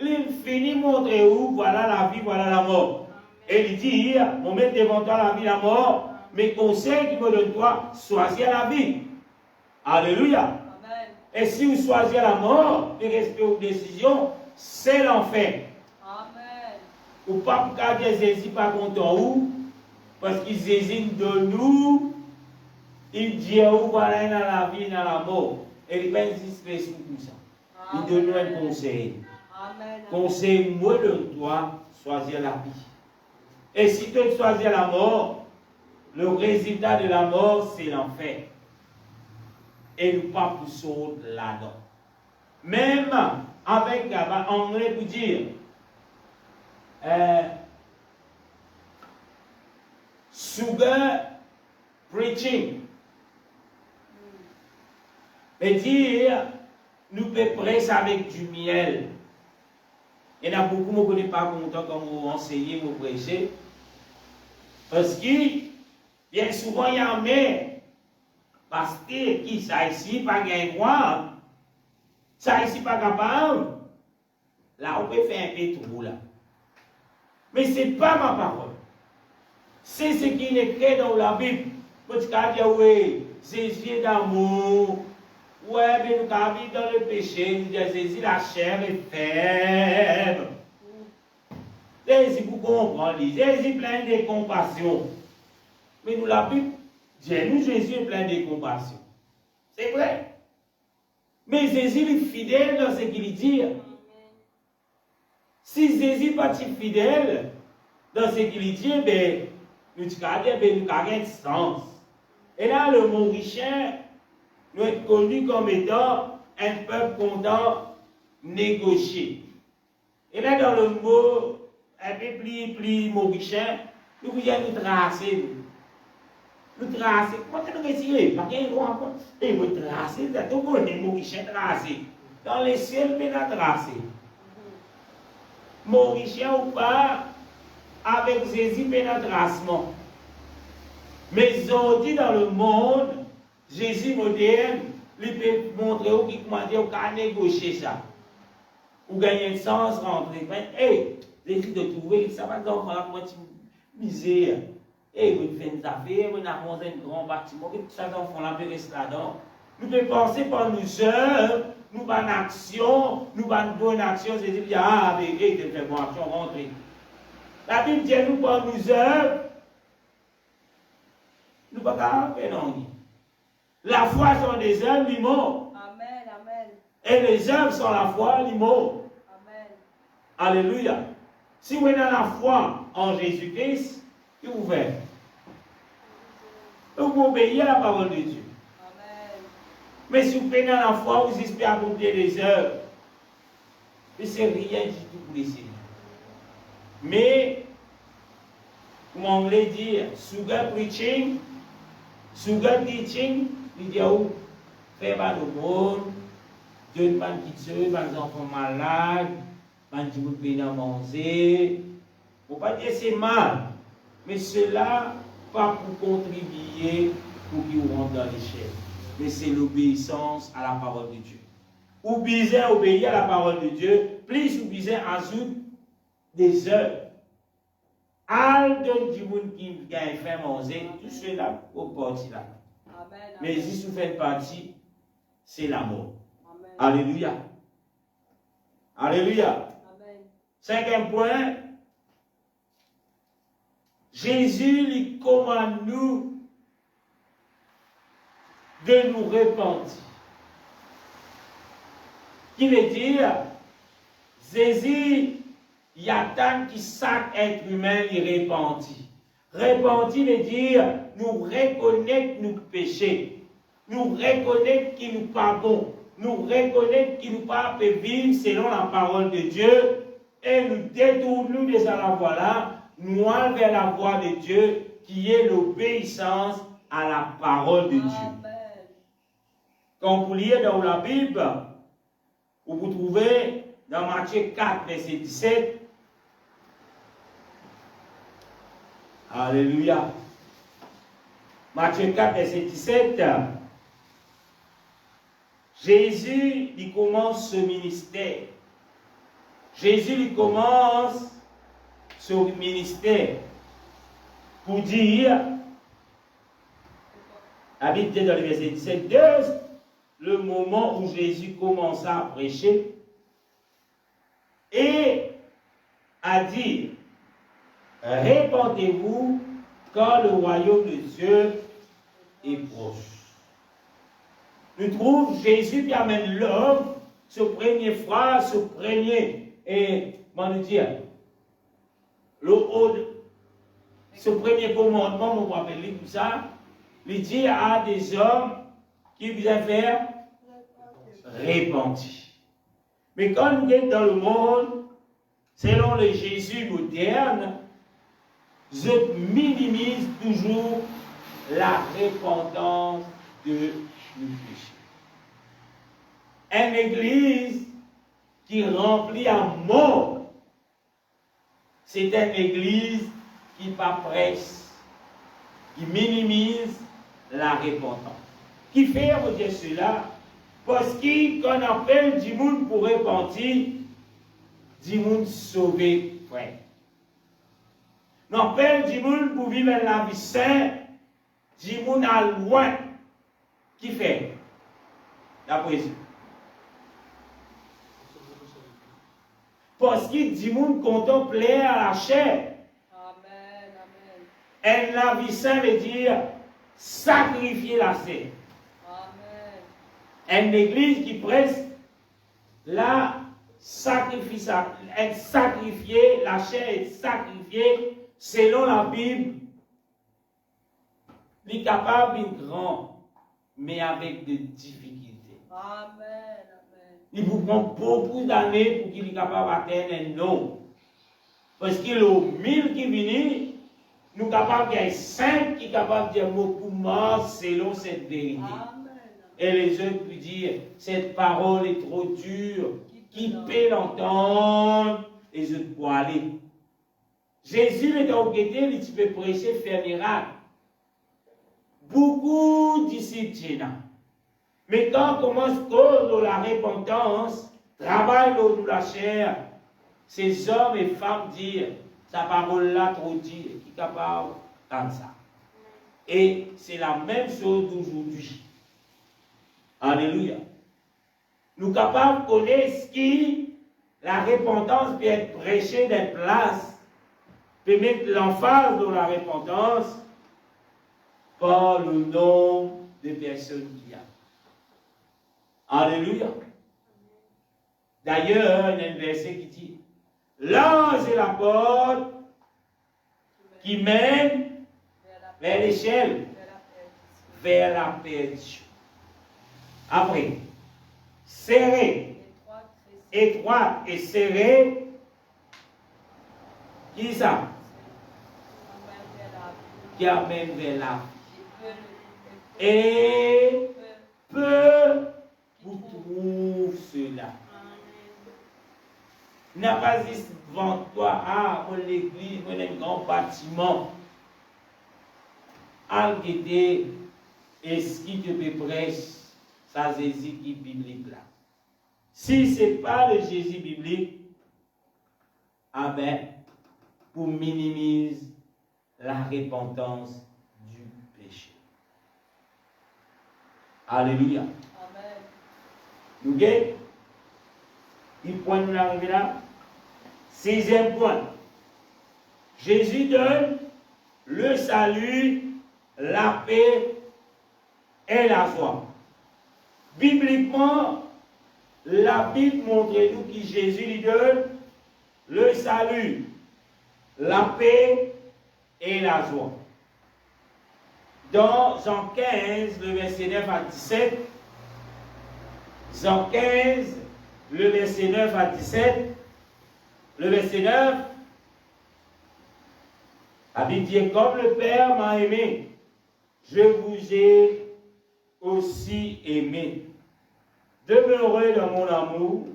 Speaker 2: il finit montrer où, voilà la vie, voilà la mort. Et il dit, on met devant toi la vie et la mort, mais conseil qui me donne toi, choisir la vie. Alléluia.
Speaker 1: Amen.
Speaker 2: Et si vous choisissez la mort, et respectez vos décisions, c'est l'enfer.
Speaker 1: Amen.
Speaker 2: Ou pas pour garder Jésus pas content où, parce qu'il hésite de nous, il dit où voilà dans la vie, dans la mort. Et il va insister sur tout ça. Il donne nous un conseil.
Speaker 1: Amen.
Speaker 2: Conseil, moi de toi, choisir la vie. Et si tu choisis la mort, le résultat de la mort, c'est l'enfer. Et nous pas poussons là-dedans. Même avec anglais pour dire sugar preaching. Et dire nous pouvons prêcher avec du miel. Il y en a beaucoup qui ne connaissent pas content quand vous enseignez, vous prêchez. Parce que bien souvent il y a un mère. Parce que qui ça ici pas gagne quoi, ça ici pas capable. Là on peut faire un peu trop là. Mais ce n'est pas ma parole. C'est ce qui est écrit dans la Bible. Vous dites oui, Jésus d'amour. Ouais, mais nous avons vivre dans le péché. Nous disons Jésus, la chair est faible. Jésus pour comprendre, Jésus plein de compassion. Mais nous la Bible. Dieu, Jésus est plein de compassion. C'est vrai. Mais Jésus est fidèle dans ce qu'il dit. Si Jésus n'est pas fidèle dans ce qu'il dit, ben, nous avons un sens. Et là, le Mauricien, nous est connu comme étant un peuple content négocier. Et là, dans le mot un peu plus mauricien, nous voulons nous tracer. Nous tracer. Comment nous retirer? Parce qu'il y a un droit. Et vous tracer, c'est tout le monde est mauricien tracé. Dans les ciels, mais la tracer. Mauricien ou pas, avec Jésus, mais la tracement. Mais aujourd'hui, dans le monde, Jésus moderne, il peut montrer où qui comment dire, qu'à négocier ça. Ou gagner le sens, rentrer. Hey, Jésus de trouver, ça va donc faire une misère. Et vous faites des affaires, vous avez un grand bâtiment, et tout ça, enfants là, peut rester là-dedans. Nous pouvons penser par nous seuls, nous avons une action, nous avons une bonne action, c'est-à-dire, ah, mais il fait bonne action, rentrez. La Bible dit nous par nous œuvres, nous ne pouvons pas faire non. La foi sont des œuvres, les mots.
Speaker 1: Amen, amen.
Speaker 2: Et les œuvres sont la foi, les mots.
Speaker 1: Amen.
Speaker 2: Alléluia. Si vous avez la foi en Jésus-Christ, que vous faites? Vous obéissez à la parole de Dieu.
Speaker 1: Amen.
Speaker 2: Mais si vous prenez la foi, vous espérez accomplir les œuvres. Mais c'est rien du tout pour les Seigneurs. Mais, comme on voulait dire, sugar preaching, sugar teaching, il dit où? Fais pas de monde, donne pas de petits pas des enfants malades, pas de gens à manger. Il ne faut pas dire c'est mal, mais cela pas pour contribuer pour qu'ils rentrent dans l'échelle. Mais c'est l'obéissance à la parole de Dieu. Ou bien obéir à la parole de Dieu, plus ou bien ajouter des heures. Al donne du monde qui a fait manger, tout cela au parti là.
Speaker 1: Amen.
Speaker 2: Mais si vous faites partie, c'est la mort.
Speaker 1: Amen.
Speaker 2: Alléluia. Alléluia.
Speaker 1: Amen.
Speaker 2: Cinquième point. Jésus lui commande nous de nous repentir. Qui veut dire, Jésus, il y a tant qui chaque être humain est repenti. Repenti veut dire, nous reconnaître nos péchés, nous reconnaître qu'il nous pas bon, nous reconnaître qu'il nous pas peut vivre selon la parole de Dieu, et nous détournons de la voie là, nous allons vers la voie de Dieu, qui est l'obéissance à la parole de Dieu.
Speaker 1: Amen.
Speaker 2: Quand vous lisez dans la Bible, vous trouvez dans Matthieu 4, verset 17, Alléluia. Matthieu 4, verset 17, Jésus, il commence ce ministère. Jésus, il commence ce ministère pour dire, la Bible dit dans le verset 17, dès le moment où Jésus commença à prêcher et à dire, répandez-vous car le royaume de Dieu est proche. Nous trouvons Jésus qui amène l'homme, ce premier phrase, ce premier, et comment dire, ce premier commandement, on va appeler tout ça, il dit à des hommes qui viennent faire repentir. Mais quand nous sommes dans le monde, selon le Jésus moderne, je minimise toujours la repentance de nos péchés. Une église qui remplit à mort, c'est une église qui pas presse, qui minimise la repentance. Qui fait, vous dire cela? Parce qu'on appelle du monde pour repentir, du monde sauvé, frère. On appelle du monde pour vivre la vie sainte, du monde à loin. Qui fait? La poésie. Parce qu'il dit monde contempler à la chair.
Speaker 1: Amen, amen.
Speaker 2: Et la vie sainte veut dire sacrifier la chair.
Speaker 1: Amen.
Speaker 2: Une église qui presse la sacrifice, être sacrifiée, la chair est sacrifiée selon la Bible. Il est capable de grand, mais avec des difficultés.
Speaker 1: Amen, amen.
Speaker 2: Il vous prend beaucoup d'années pour qu'il est capable d'atteindre un nom. Parce qu'il y a 1000 qui viennent, nous sommes capables de dire 5 qui sont capables de dire beaucoup moins selon cette vérité.
Speaker 1: Amen.
Speaker 2: Et les autres lui disent, cette parole est trop dure, qui peut l'entendre, et je dois aller. Jésus est en guetté, il peut prêcher, faire miracle. Beaucoup disciples gênants. Mais quand on commence dans la repentance, travail dans la chair, ces hommes et femmes disent, sa parole-là trop dure, qui est capable d'entendre ça. Et c'est la même chose d'aujourd'hui. Alléluia. Nous sommes capables de connaître qui la repentance peut être prêchée des places. peut mettre l'emphase dans la repentance par le nombre de personnes qu'il y a. Alléluia. D'ailleurs, il y a un verset qui dit, l'ange est la porte qui mène vers l'échelle, vers la perdition. Après, serré, étroite et serré, qui ça? Qui amène vers la vie. Et peu vous trouve cela. N'a pas dit devant toi, ah, mon église, mon un grand bâtiment. Enquêter, est-ce qui te peut prêcher sa Jésus qui biblique là? Si ce n'est pas le Jésus biblique, ah ben, pour minimiser la repentance du péché. Alléluia.
Speaker 1: Amen.
Speaker 2: Nous il point nous arriver là. 6e point. Jésus donne le salut, la paix et la joie. Bibliquement, la Bible montre-nous que Jésus lui donne le salut, la paix et la joie. Dans Jean 15, le verset 9 à 17, Jean 15, le verset 9 à 17, le verset 9, la Bible dit, comme le Père m'a aimé, je vous ai aussi aimé. Demeurez dans mon amour,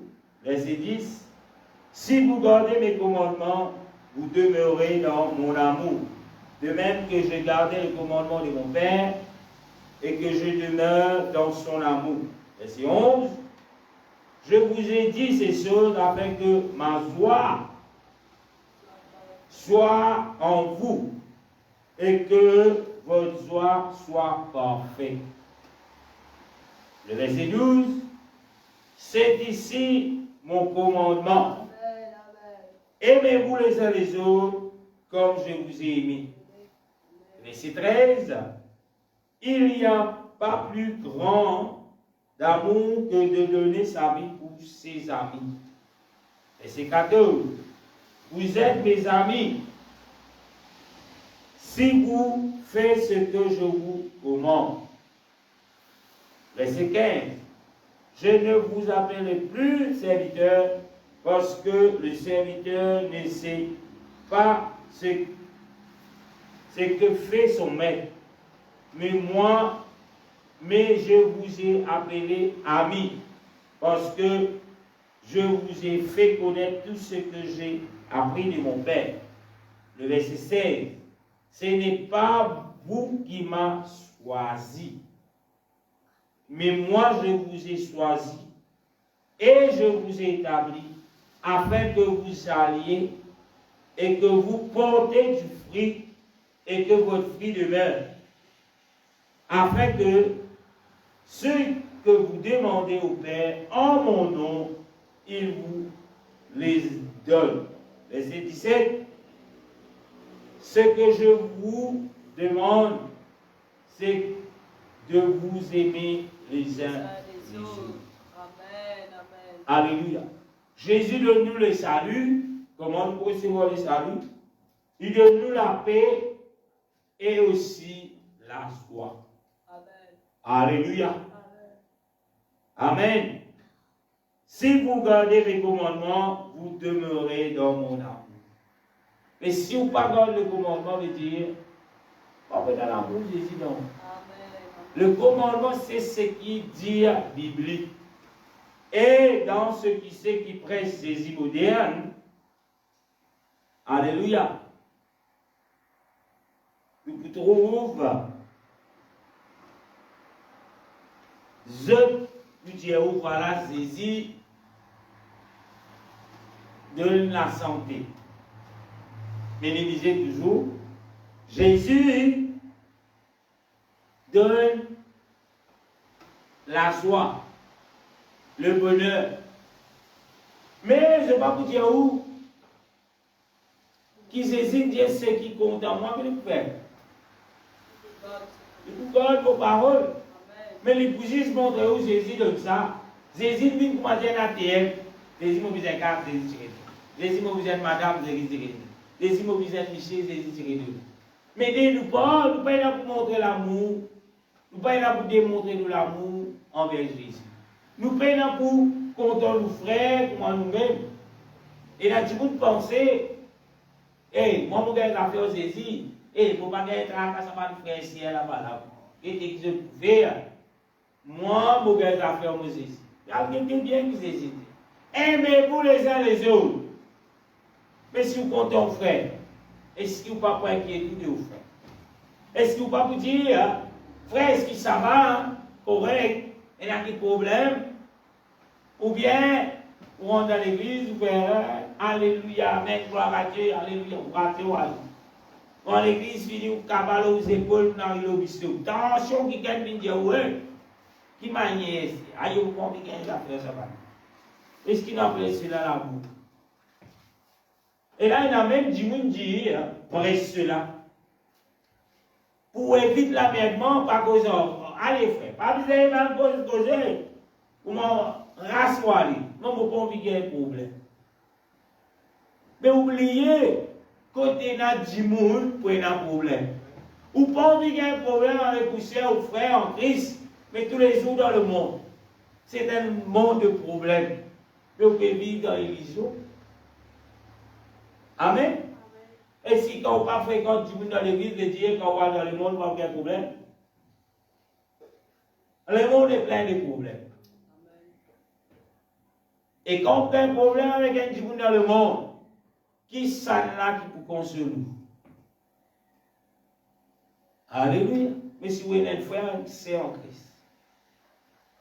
Speaker 2: verset 10, si vous gardez mes commandements, vous demeurez dans mon amour. De même que je gardais les commandements de mon Père et que je demeure dans son amour. Verset 11, je vous ai dit ces choses afin que ma joie soit en vous et que votre joie soit parfaite. Le verset 12, c'est ici mon commandement. Aimez-vous les uns les autres comme je vous ai aimé. Verset 13, il n'y a pas plus grand d'amour que de donner sa vie pour ses amis. Verset 14, vous êtes mes amis si vous faites ce que je vous commande. Verset 15, je ne vous appelle plus serviteur parce que le serviteur ne sait pas ce que fait son maître. Mais je vous ai appelé ami parce que je vous ai fait connaître tout ce que j'ai appris de mon Père. Le verset 16, ce n'est pas vous qui m'avez choisi, mais moi je vous ai choisi et je vous ai établi afin que vous alliez et que vous portez du fruit et que votre fruit demeure, afin que ceux que vous demandez au Père en mon nom, il vous les donne. Verset 17, ce que je vous demande, c'est de vous aimer les uns les autres.
Speaker 1: Amen, amen.
Speaker 2: Alléluia. Jésus donne-nous le salut. Comment nous recevons le salut? Il donne-nous la paix et aussi la joie.
Speaker 1: Amen.
Speaker 2: Alléluia.
Speaker 1: Amen.
Speaker 2: Amen. Si vous gardez les commandements, vous demeurez dans mon amour. Mais si vous ne gardez pas le commandement, veut dire, pas dans l'amour, Jésus non. Le commandement, c'est ce qui dit biblique. Et dans ce qui presse Jésus moderne, alléluia, nous trouvons voilà Jésus donne la santé. Minimisez toujours. Jésus donne la joie, le bonheur. Mais je ne vais pas vous dire où. qui Jésus dit ce qui compte en moi, que nous faisons. Il faut garder vos paroles. Mais les bougies montrent où Jésus de ça. Jésus vient commencer à terre. Jésus m'a besoin de carte, Jésus tiré. Jésus m'a besoin de madame, Jésus tiré. Jésus m'a besoin de Michel, Jésus tiré. Mais nous pas, nous pas là pour montrer l'amour. Nous pas là pour démontrer l'amour envers Jésus. Nous pas là pour compter nos frères, comme nous-mêmes. Et là, tu peux penser, moi, je vais faire Jésus. Il ne faut pas gagner un ça va faire ici là-bas. Et je pouvais, moi, je vais faire Jésus. Il y a quelqu'un bien qui Jésus. Aimez-vous les uns les autres. Mais si vous comptez un frère, est-ce que vous ne pouvez pas inquiéter de vos frères? Est-ce que vous ne pouvez pas vous dire, frère, est-ce que ça va? Correct. Il y a des problèmes? Ou bien, vous rentrez dans l'église, vous faites Alléluia, Amen, gloire à Dieu, Alléluia, vous ratez, quand l'église finit, vous cabalez aux épaules, vous n'arrivez au bistrot. Attention, qui gagne bien dire, ouais, qui m'a nié, aïe, vous comprenez qu'elle a fait ça. Est-ce qu'il n'a pas laissé là la boue? Et là, il a même dit, presse cela. Pour éviter l'amènement, pas cause allez frère, pas besoin de causer. Comment race-moi, non, vous pas envie qu'il y ait un problème. Mais oubliez, côté n'a 10 moun, pour un problème. Ou pas envie qu'il y ait un problème avec vous, chers ou frères en Christ, mais tous les jours dans le monde. C'est un monde de problèmes. Mais vous pouvez vivre dans l'illusion. Amen. Et si quand on pas fréquente dans l'église de Dieu, quand on va dans le monde, on va avoir un problème. Le monde est plein de problèmes. Et quand on a un problème avec un petit dans le monde, qui s'en là qui peut consoler nous? Alléluia. Mais si vous êtes un frère, c'est en Christ.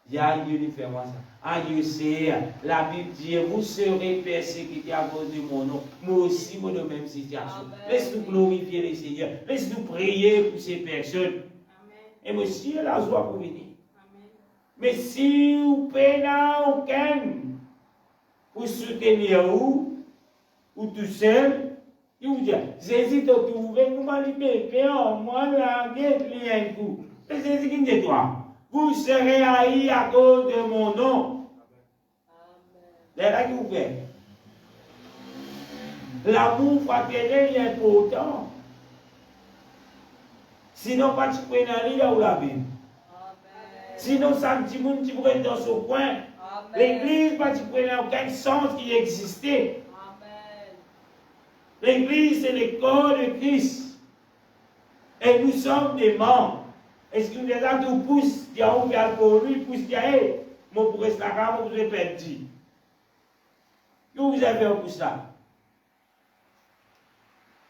Speaker 2: Il y a Dieu qui fait moi ça. Ah Dieu c'est, la Bible dit, vous serez persécutés à cause de mon nom. Moi aussi, moi de même situation. Laisse-nous glorifier le Seigneur. Laisse-nous prier pour ces personnes. Amen. Et monsieur, la joie pour venir. Amen. Mais si vous payez aucun pour soutenir vous, ou tout seul, il vous dit, Jésus t'a trouvé, nous allons libérer, moi la guette, lien coup. C'est Jésus qui dit toi. Vous serez haïs à cause de mon nom. C'est là que vous faites. L'amour fraternel est important. Sinon, pas de pénalité là où la Bible. Sinon, ça me dit, tu pourrais dans ce coin. L'église, pas de pénalité, aucun sens qui existait. L'église, c'est le corps de Christ. Et nous sommes des membres. Est-ce que vous êtes là, tout pousse, il y a un qui a pour lui, pousse, il y a un, moi pour rester là, vous avez perdu. Que vous avez fait pour ça?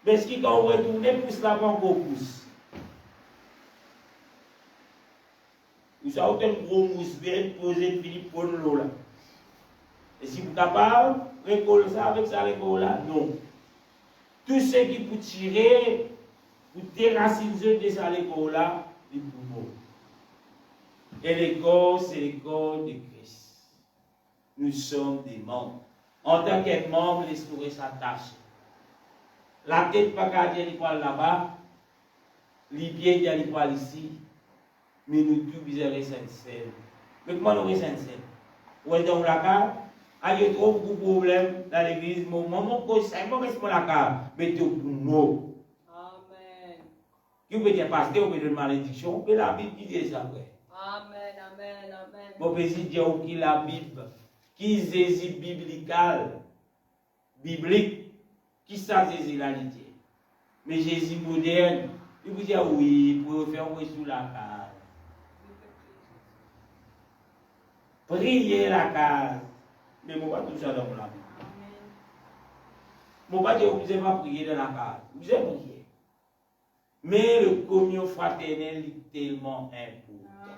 Speaker 2: Parce que quand vous retournez, pousse là, on pousse. Vous avez un gros mousse vert posé de Philippe pour l'eau là. Et si vous êtes capable, récoller ça avec ça, récoller là, non. Tout ce qui peut tirer, pour déraciner de ça, récoller là, les poumons. Et le corps, c'est le corps de Christ. Nous sommes des membres. En tant que membre, l'esprit s'attache. La tête pas garder l'étoile là-bas, les pieds de l'étoile ici, mais nous tous besoin de sincères. Mais comment nous sommes sincères? Ou est dans la carte? Il y a trop beaucoup de problèmes dans l'église. Mon conseil, mon reste la carte, mettez au poumon. Qui peut dire pasteur, on peut dire malédiction, mais la Bible dit ça vrai. Amen, amen, amen. Mon président dit qui la Bible, qui Jésus biblique, qui ça Jésus la l'idée. Mais Jésus moderne, il vous dit oui, pour faire oui sous la case. Priez la case. Mais je ne vais pas tout ça dans la Bible. Je ne vais pas dire que vous n'avez pas prier dans la case. Vous avez prié. Mais le communion fraternel est tellement important.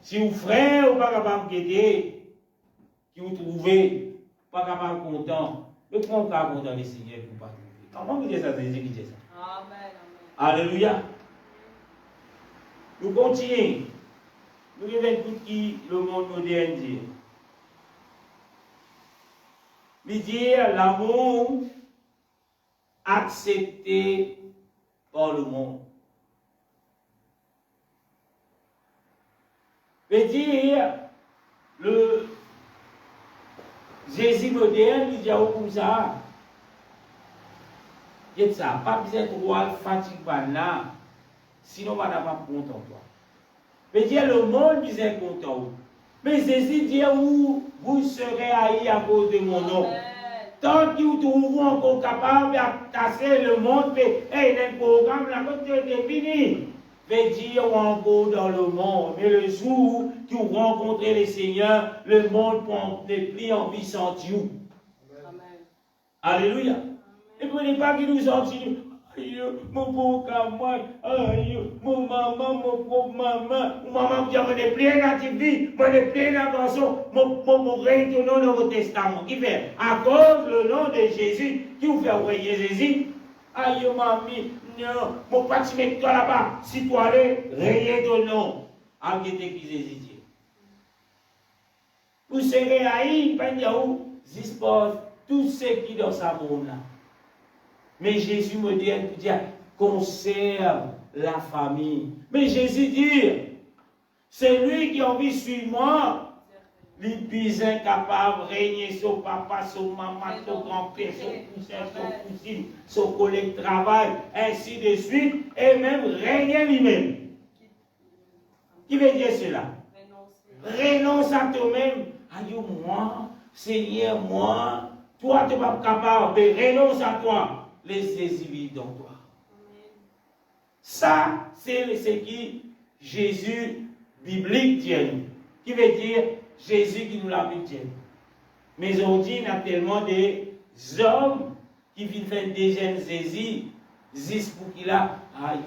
Speaker 2: Si vous frère ou pas capable de guider, qui vous trouvez, pas capable de content, mais comment vous êtes content le Seigneur pour pas trouver? Comment vous dites ça, Jésus qui dit ça? Amen. Alléluia. Nous continuons. Nous revenons tout qui le monde moderne dit. Il dit l'amour accepté par le monde. Veut dire, le Jésus moderne, il dit comme ça. Il ça, pas besoin de trop fatiguer là, sinon on va pas content toi. Veut dire, le monde besoin content. Mais Jésus dit, vous serez haïs à cause de mon nom. Tant que vous trouvez encore capable de casser le monde, et le programme, la côte est fini. Veut dire encore dans le monde. Mais le jour que vous rencontrez le Seigneur, le monde prend des plis en puissance. Alléluia. Et vous ne pas qu'il nous sortit. Aïe, mon beau camarade, aïe, mon maman, mon pauvre maman, mon maman qui a mené plein d'activités, mené plein d'attention, mon règne au nom de votre testament. Qui fait, à cause le nom de Jésus, qui vous fait envoyer Jésus, aïe, mamie, non, mon pas te mettre toi là-bas, si tu allais, régner ton nom, à qui Jésus dit. Vous serez haïs, pas de où, dispose tout ce qui dans sa monde là. Mais Jésus me dit, conserve la famille. Mais Jésus dit, c'est lui qui a envie de suivre moi. Les plus incapables de régner sur papa, sur maman, sur grand-père, sur cousin, sur cousine, sur collègue de travail, ainsi de suite, et même régner lui-même. Qui veut dire cela? Renonce à toi-même. Aïe, moi, Seigneur, moi, toi, tu n'es pas capable, mais renonce à toi. Les désirs dans toi. Ça, c'est ce qui Jésus biblique dit. Qui veut dire Jésus qui nous l'a dit. Mais aujourd'hui, il y a tellement d'hommes qui viennent faire des jeunes saisies, juste pour qu'il a, aïe,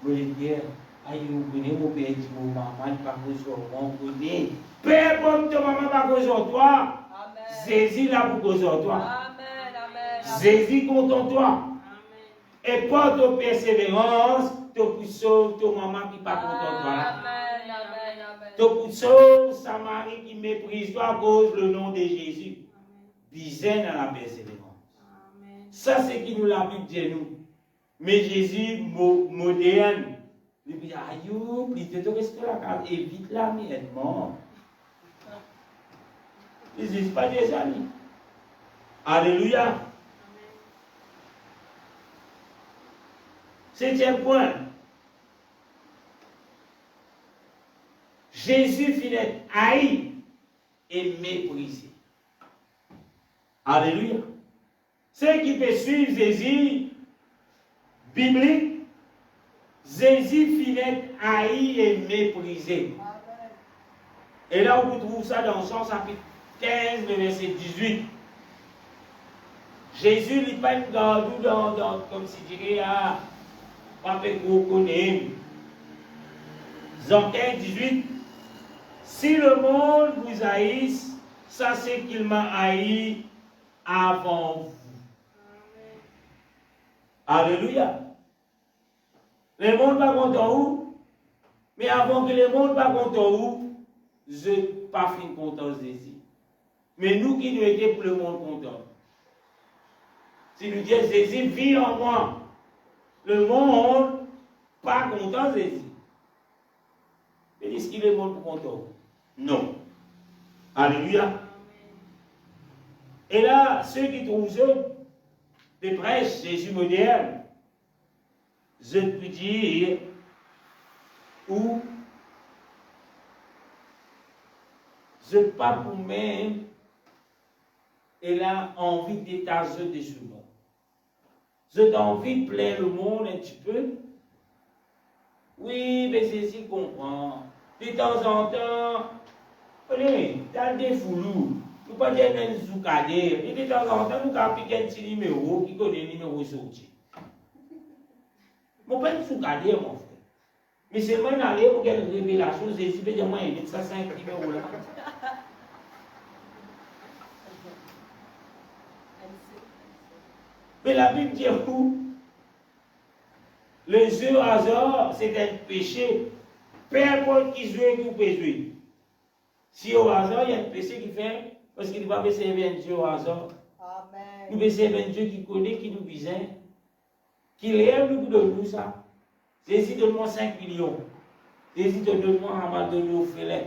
Speaker 2: oui, aïe, vous connaissez mon père, mon maman, pas besoin de mon connaît. Peu importe ton maman, pas besoin de toi. Jésus là pour besoin de toi. Jésus content toi. Et par ta persévérance, tu peux sauver ton maman qui n'est pas content de toi. Tu peux sauver sa mari qui méprise toi à cause du nom de Jésus. Bisène à la persévérance. Ça, c'est qui nous l'a Bible dit nous. Mais Jésus moderne, il dit, aïe, plutôt que rester là, évite la mienne. Ils ne disent pas des amis. Alléluia. Septième point. Jésus finit haï et méprisé. Alléluia. Ceux qui peuvent suivre Jésus, biblique, Jésus finit haï et méprisé. Et là, on trouve ça dans Jean chapitre 15, le verset 18. Jésus n'est pas une garde comme si dirait, pas que vous connaissez. Jean 15, 18. Si le monde vous haïsse, ça c'est qu'il m'a haï avant vous. Alléluia. Le monde va content où? Mais avant que le monde va content où, je n'ai pas fait content Jésus. Mais nous qui nous étions pour le monde content. Si nous disons Jésus vit en moi, le monde pas content Jésus. Mais est-ce qu'il est le monde content? Non. Alléluia. Et là, ceux qui trouvent des prêches Jésus moderne, je peux dire où je pas pour même et a envie d'étager des souvent. J'ai envie de plaire le monde un petit peu. Oui, mais Jésus comprend. De temps en temps, allez, dans des foulous, nous ne pas dire un zoukadé. Et de temps en temps, nous avons piqué un petit numéro qui connaît le numéro sorti. Je ne pas un zoukadé, mon frère. Mais c'est moi d'aller pour qu'il y ait une révélation. Jésus veut dire, moi, il y a ça 5 numéros là. Mais la Bible dit où le jeu au hasard, c'est un péché. Peu importe qui joue et qui peut jouer. Si au hasard, il y a un péché qui fait, parce qu'il ne va pas servir un Dieu au hasard. Amen. Nous besoin un Dieu qui connaît, qui nous vise, qui lève nous de nous ça. Jésus donne-moi 5 millions. Jésus donne-moi un mal de l'eau fêlée.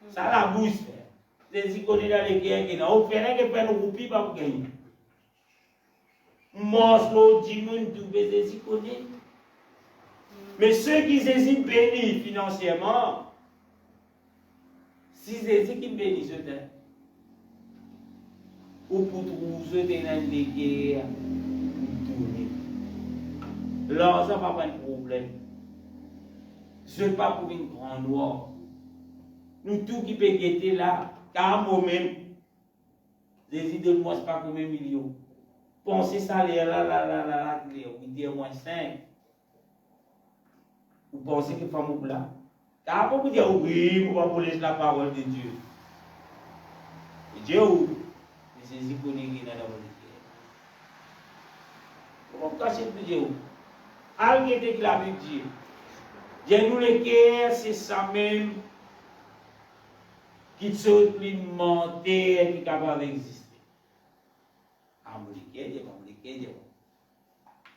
Speaker 2: Ça la bouche. Jésus connaît dans les guerres qui n'ont fait que faire nos roupies pour gagner. Moslo, Dimoun, tout Jésus connaît. Mais ceux qui Jésus bénit financièrement, si Jésus qui bénit ce temps, ou pour trouver dans les guerres, tourner. Là, ça va pas un problème. Ce n'est pas pour une grande noire. Nous, tout qui peut guetter là, car moi-même, Jésus donne-moi pas comme 1 million. Pensez ça, là, vous dites moins 5. Vous pensez que femme ou là. Car vous dire oui, vous va laisser la parole de Dieu. Et Dieu, mais Jésus connaît qui est dans la volonté. Vous cachez de Dieu. Arrêtez que la Bible dit. Dieu nous le cœur, c'est ça même qui sont plus montés et qui est capable d'exister.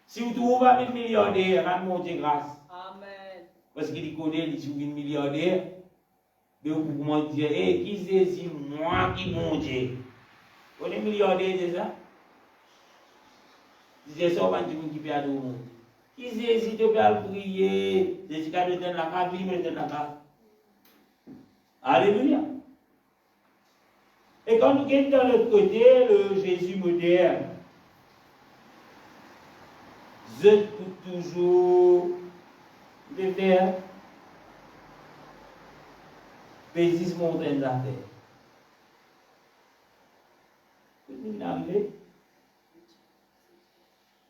Speaker 2: Si vous trouvez un millionnaire, rendez-moi Dieu grâce.
Speaker 1: Amen.
Speaker 2: Parce qu'il connaît, il trouve un millionnaire. Mais vous pouvez dire, hé, qui c'est moi qui mon Dieu? Vous connaissez un millionnaire, c'est ça? C'est ça, on va dire qui peut aller au monde. Qui c'est si tu peux prier? C'est ce qu'il donne la carte, il me donne la carte. Alléluia. Et quand nous sommes dans l'autre côté, le Jésus moderne, je peux toujours le faire. Pésis montagne de la terre. Vous venez d'arriver?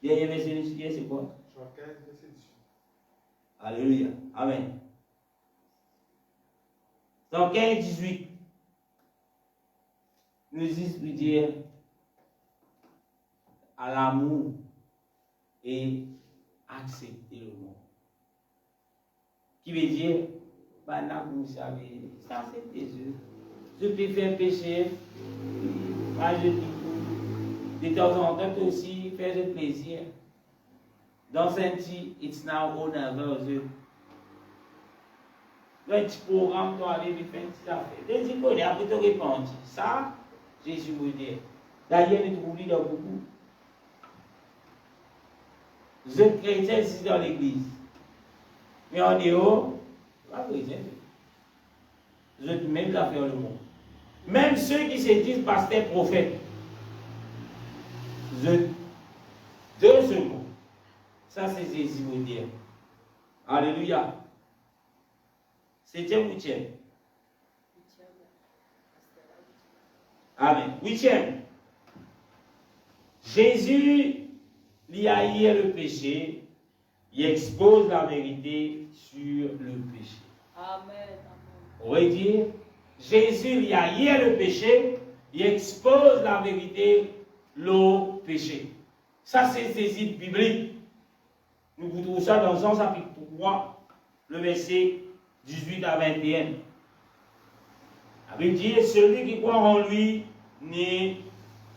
Speaker 2: Dernier verset de c'est quoi?
Speaker 3: Jean 15, verset 18.
Speaker 2: Alléluia. Amen. Dans 15, 18. Nous dire à l'amour et accepter le monde. Qui veut dire, vous savez, ça c'est Jésus. Je peux faire pécher, moi je dis, de temps en temps aussi faire du plaisir. Dans un petit, it's now or never. Le petit programme doit aller faire une petite affaire. Dès qu'il connaît, après te répondre. Ça, Jésus me dit. D'ailleurs, il trouve dans beaucoup. Vous êtes chrétien ici dans l'église. Mais en dehors, pas chrétien. Vous êtes même l'affaire du monde. Même ceux qui se disent pasteurs prophètes. Vous êtes deux secondes. Ça, c'est Jésus me dit. Alléluia. 7e, 8e. Amen. 8e. Jésus lui a hier le péché, il expose la vérité sur le péché.
Speaker 1: Amen.
Speaker 2: On va dire, Jésus lui a hier le péché, il expose la vérité, le péché. Ça, c'est saisi biblique. Nous trouvons ça dans Jean chapitre 3, le verset 18 à 21. La Bible dit, celui qui croit en lui n'est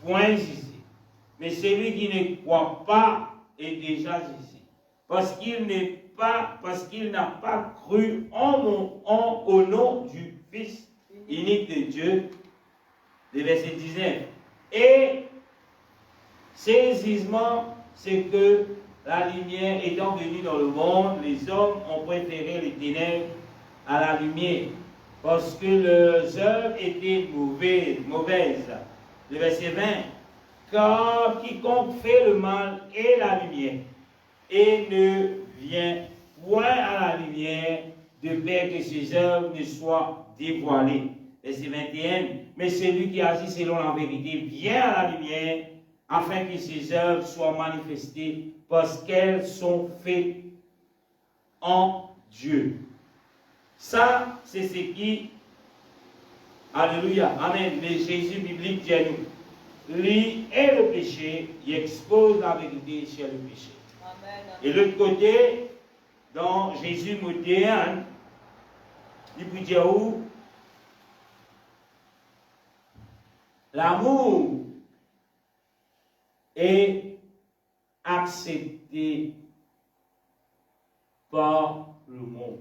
Speaker 2: point jugé. Mais celui qui ne croit pas est déjà jugé. Parce qu'il n'a pas cru au nom du Fils unique de Dieu. Le verset 19. Et ces jugements, c'est que la lumière étant venue dans le monde, les hommes ont préféré les ténèbres à la lumière, parce que leurs œuvres étaient mauvaises. Le verset 20. Car quiconque fait le mal est la lumière, et ne vient point à la lumière, de peur que ses œuvres ne soient dévoilées. Verset 21. Mais celui qui agit selon la vérité vient à la lumière, afin que ses œuvres soient manifestées, parce qu'elles sont faites en Dieu. Ça, c'est ce qui, alléluia, amen, le Jésus biblique dit à nous. Lui est le péché, il expose la vérité sur le péché.
Speaker 1: Amen.
Speaker 2: Et l'autre côté, dans Jésus moderne, il peut dire où l'amour et accepté par le monde.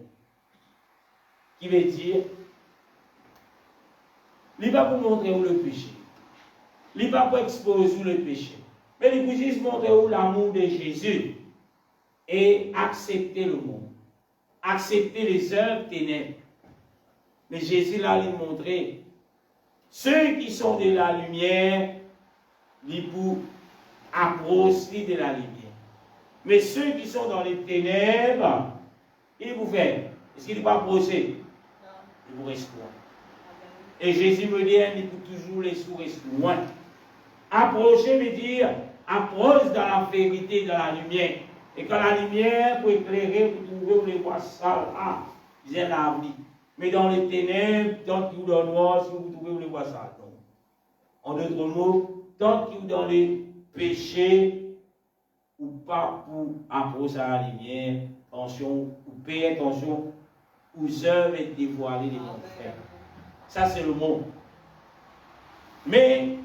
Speaker 2: Qui veut dire, il n'est pas pour montrer où le péché. Il n'est pas pour exposer où le péché. Mais il peut juste montrer où l'amour de Jésus et accepter le monde. Accepter les œuvres ténèbres. Mais Jésus l'a montré. Ceux qui sont de la lumière, ils pour approcher de la lumière. Mais ceux qui sont dans les ténèbres, ils vous font. Est-ce qu'ils ne pas approcher? Ils vous restent loin. Et Jésus me dit, il faut toujours les rester loin. Approcher veut dire, approche dans la vérité, dans la lumière. Et quand la lumière peut éclairer, vous trouvez où les voies sales, j'ai l'avenir. Mais dans les ténèbres, tant qu'il y a dans le noir, si vous trouvez où les voies sales. Donc, en d'autres mots, tant qu'il y a dans les péchés, ou pas pour approcher à la lumière, attention, ou payer attention aux œuvres et dévoiler les bons frères. Ça, c'est le mot. Mais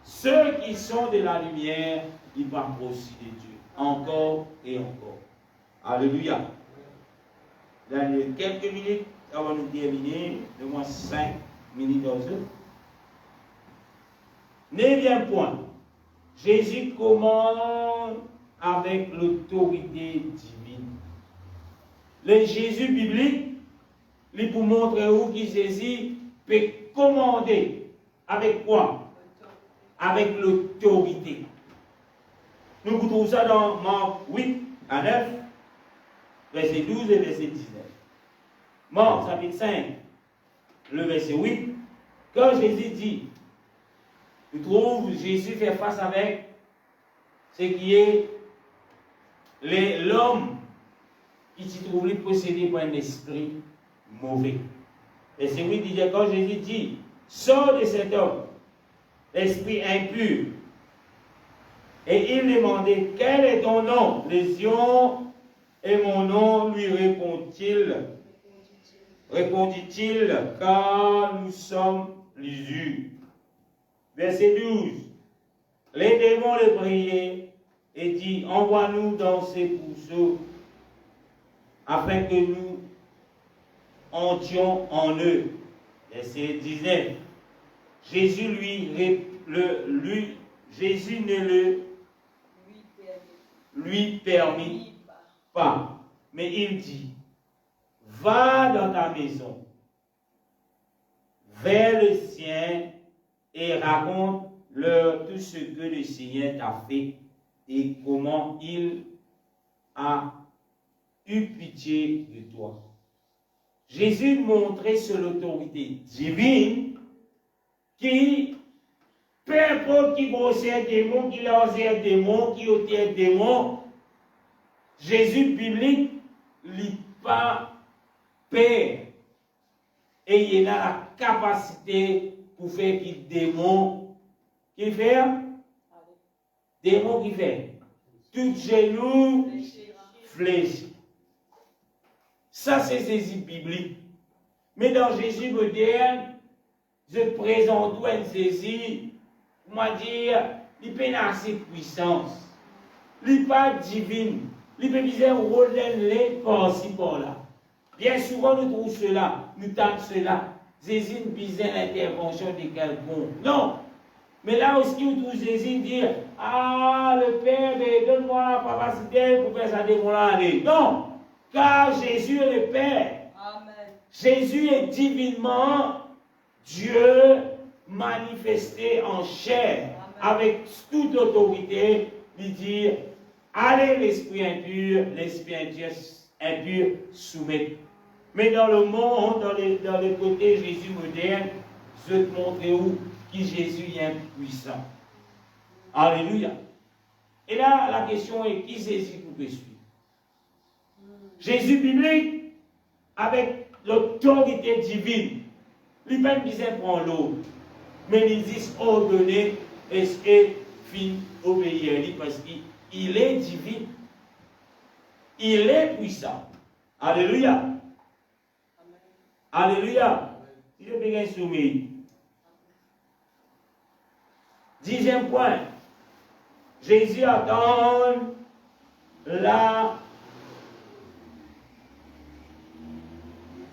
Speaker 2: ceux qui sont de la lumière, ils vont approcher de Dieu. Encore et encore. Alléluia. Dans quelques minutes, avant de terminer, de moins 5 minutes dans ce. 9e point. Jésus commande avec l'autorité divine. Le Jésus biblique, il pour montrer où qui Jésus peut commander. Avec quoi? Avec l'autorité. Nous trouvons ça dans Marc 8 à 9, verset 12 et verset 19. Marc chapitre 5, le verset 8, quand Jésus dit, nous trouvons Jésus fait face avec ce qui est l'homme qui s'y trouve possédé par un esprit mauvais. Verset 8 disait, quand Jésus dit, sors de cet homme, l'esprit impur. Et il demandait, quel est ton nom? Légion, et mon nom, lui répondit-il, car nous sommes Jésus. Verset 12. Les démons le priaient et dit, envoie-nous dans ces pourceaux, afin que nous entrions en eux. Verset 19. Jésus Jésus ne le lui permit pas. Mais il dit, va dans ta maison, vers le sien et raconte-leur tout ce que le Seigneur t'a fait et comment il a eu pitié de toi. Jésus montrait sur l'autorité divine qui, peu importe qui brossait un démon, qui lançait un démon, qui ôtait un démon, Jésus biblique n'a pas peur. Et il a la capacité pour faire qu'il démon qui fait démon qui fait tout genou fléchi. Ça c'est Jésus biblique. Mais dans Jésus moderne, je présente un Jésus, moi dire, il peut pas assez de puissance, il n'est pas divine, il peut dire un rôle d'un par-ci par-là. Bien souvent nous trouvons cela, nous tapons cela. Jésus ne besoin l'intervention de quelqu'un. Non. Mais là aussi, nous trouvons Jésus dire, ah, le Père, donne-moi la capacité pour faire ça démon-là. Non. Car Jésus est le Père. Amen. Jésus est divinement Dieu manifesté en chair. Amen. Avec toute autorité, lui dire, allez l'esprit impur, soumettre. Mais dans le monde, dans le côté Jésus moderne, je vais te montrer où qui Jésus est puissant. Alléluia. Et là, la question est, qui Jésus vous peut suivre? Jésus biblique, avec l'autorité divine, il ne dit pas prendre l'autre, mais il dit ordonner, est-ce que fin obéir lui parce qu'il est divin. Il est puissant. Alléluia. Alléluia. Si je peux bien soumis. 10e point. Jésus attend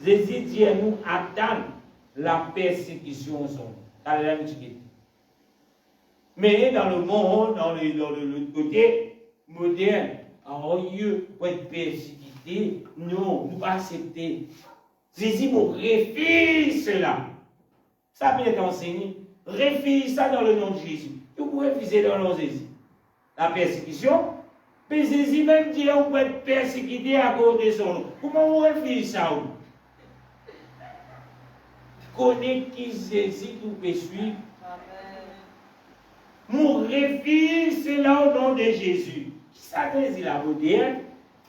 Speaker 2: Jésus dit à nous attendre la persécution. Mais dans le monde, dans le côté moderne, en lieu pour être persécuté, non, nous pas accepter. Jésus nous refuse cela. Ça peut être enseigné. Refuse ça dans le nom de Jésus. Vous pouvez refuser dans le nom de Jésus. La persécution, mais Jésus même dit qu'on peut être persécuté à cause de son nom. Comment vous refusez ça? Connais qui Jésus vous peut suivre. Mon refuse cela au nom de Jésus. Ça veut dire la moderne,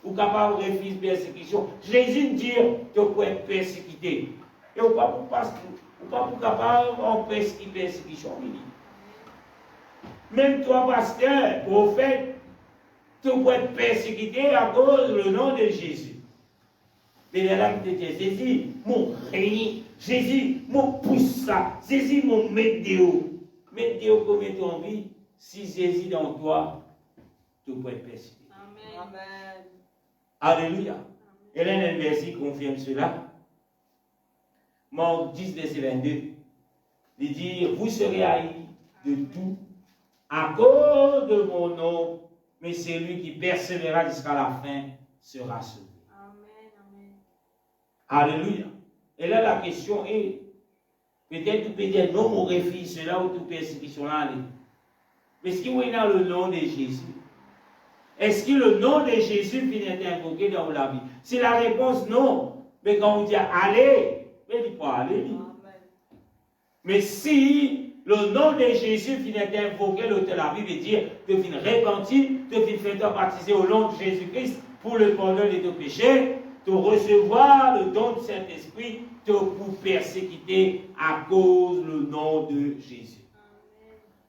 Speaker 2: ou capable de refuser persécution. Jésus dit que vous pouvez être persécuté. Et vous pas pour capable de persécution. Même toi, pasteur, prophète, tu peux être persécuté à cause du nom de Jésus. Et là, tu te dis, Jésus, mon règne, Jésus, mon pousse ça, Jésus, mon météo. Météo, combien tu as envie, si Jésus dans toi, tu peux être persécuté.
Speaker 1: Amen.
Speaker 2: Alléluia. Et là, un verset confirme cela. Marc 10, verset 22. Il dit, vous serez haïs de tout à cause de mon nom, mais celui qui persévérera jusqu'à la fin sera sauvé.
Speaker 1: Amen.
Speaker 2: Alléluia. Et là, la question est, peut-être tu peux dire non, mon refuse cela ou toute persécution là. Mais est-ce qu'il y a le nom de Jésus? Est-ce que le nom de Jésus finit d'être invoqué dans la vie? Si la réponse non, mais quand on dit allez, mais il ne dit pas aller. Mais si le nom de Jésus finit d'être invoqué dans la vie, veut dire de finir repentir, de finir faire baptiser au nom de Jésus-Christ pour le pardon de tes péchés, de recevoir le don du Saint-Esprit, de pour persécuter à cause du nom de Jésus.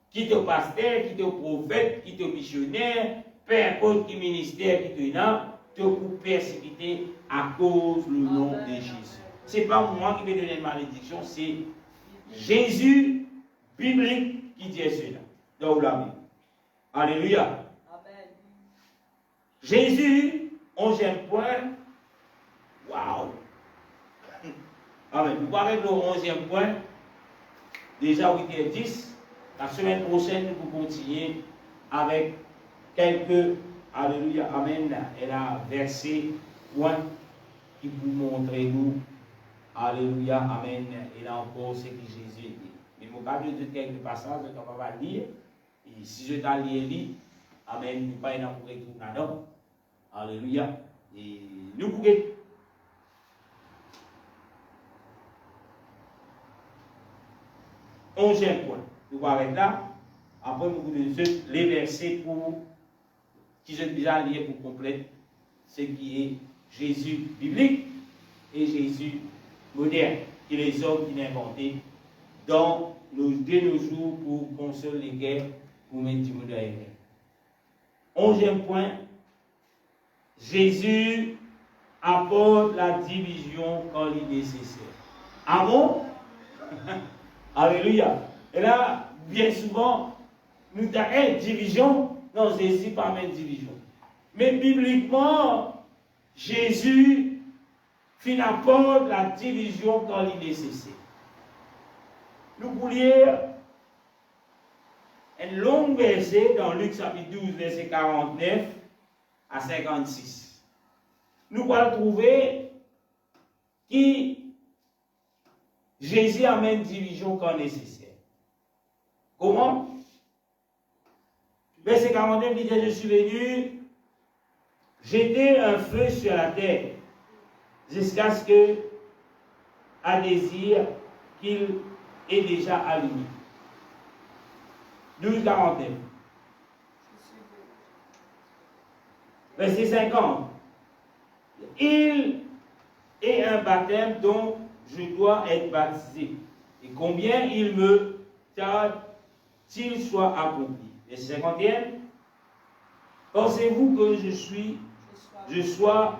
Speaker 2: Qui te pasteur, qui te prophète, qui te missionnaire, peu importe qui ministère qui te a, te pour persécuter à cause du nom de Jésus. Ce n'est pas moi qui vais donner une malédiction, c'est Jésus biblique qui dit cela. Dans la Bible. Alléluia.
Speaker 1: Amen.
Speaker 2: Jésus, 11e point. Waouh! Amen. Nous parlons du 11e point. Déjà 8h10. La semaine prochaine, nous continuons avec quelques, alléluia, amen, et là, verset, point, qui vous montre nous, alléluia, amen, et là encore, ce que Jésus dit. Mais mon cas, je dis quelques passages, je ne peux pas lire, et si je t'en lis, amen, nous ne pouvons pas y retourner là-dedans, alléluia, et nous pouvons. 11e point. Nous allons arrêter là. Après, nous allons les versets pour qui sont déjà liés pour compléter ce qui est Jésus biblique et Jésus moderne, qui est les hommes qui l'ont inventé dès nos jours pour consoler les guerres, pour mettre du monde à guerre. 11e point. Jésus apporte la division quand il est nécessaire. Amen. Alléluia. Et là, bien souvent, nous avons une division. Non, Jésus pas une division. Mais bibliquement, Jésus apporte la division quand il est nécessaire. Nous voulons lire un long verset dans Luc chapitre 12, verset 49 à 56. Nous allons trouver qui Jésus amène division quand nécessaire. Comment? Verset 49 dit, je suis venu jeter un feu sur la terre jusqu'à ce que à désir qu'il est déjà allumé. 12:49. Verset 50. Il est un baptême dont je dois être baptisé. Et combien il me tarde-t-il soit accompli. Verset 51. Pensez-vous que je sois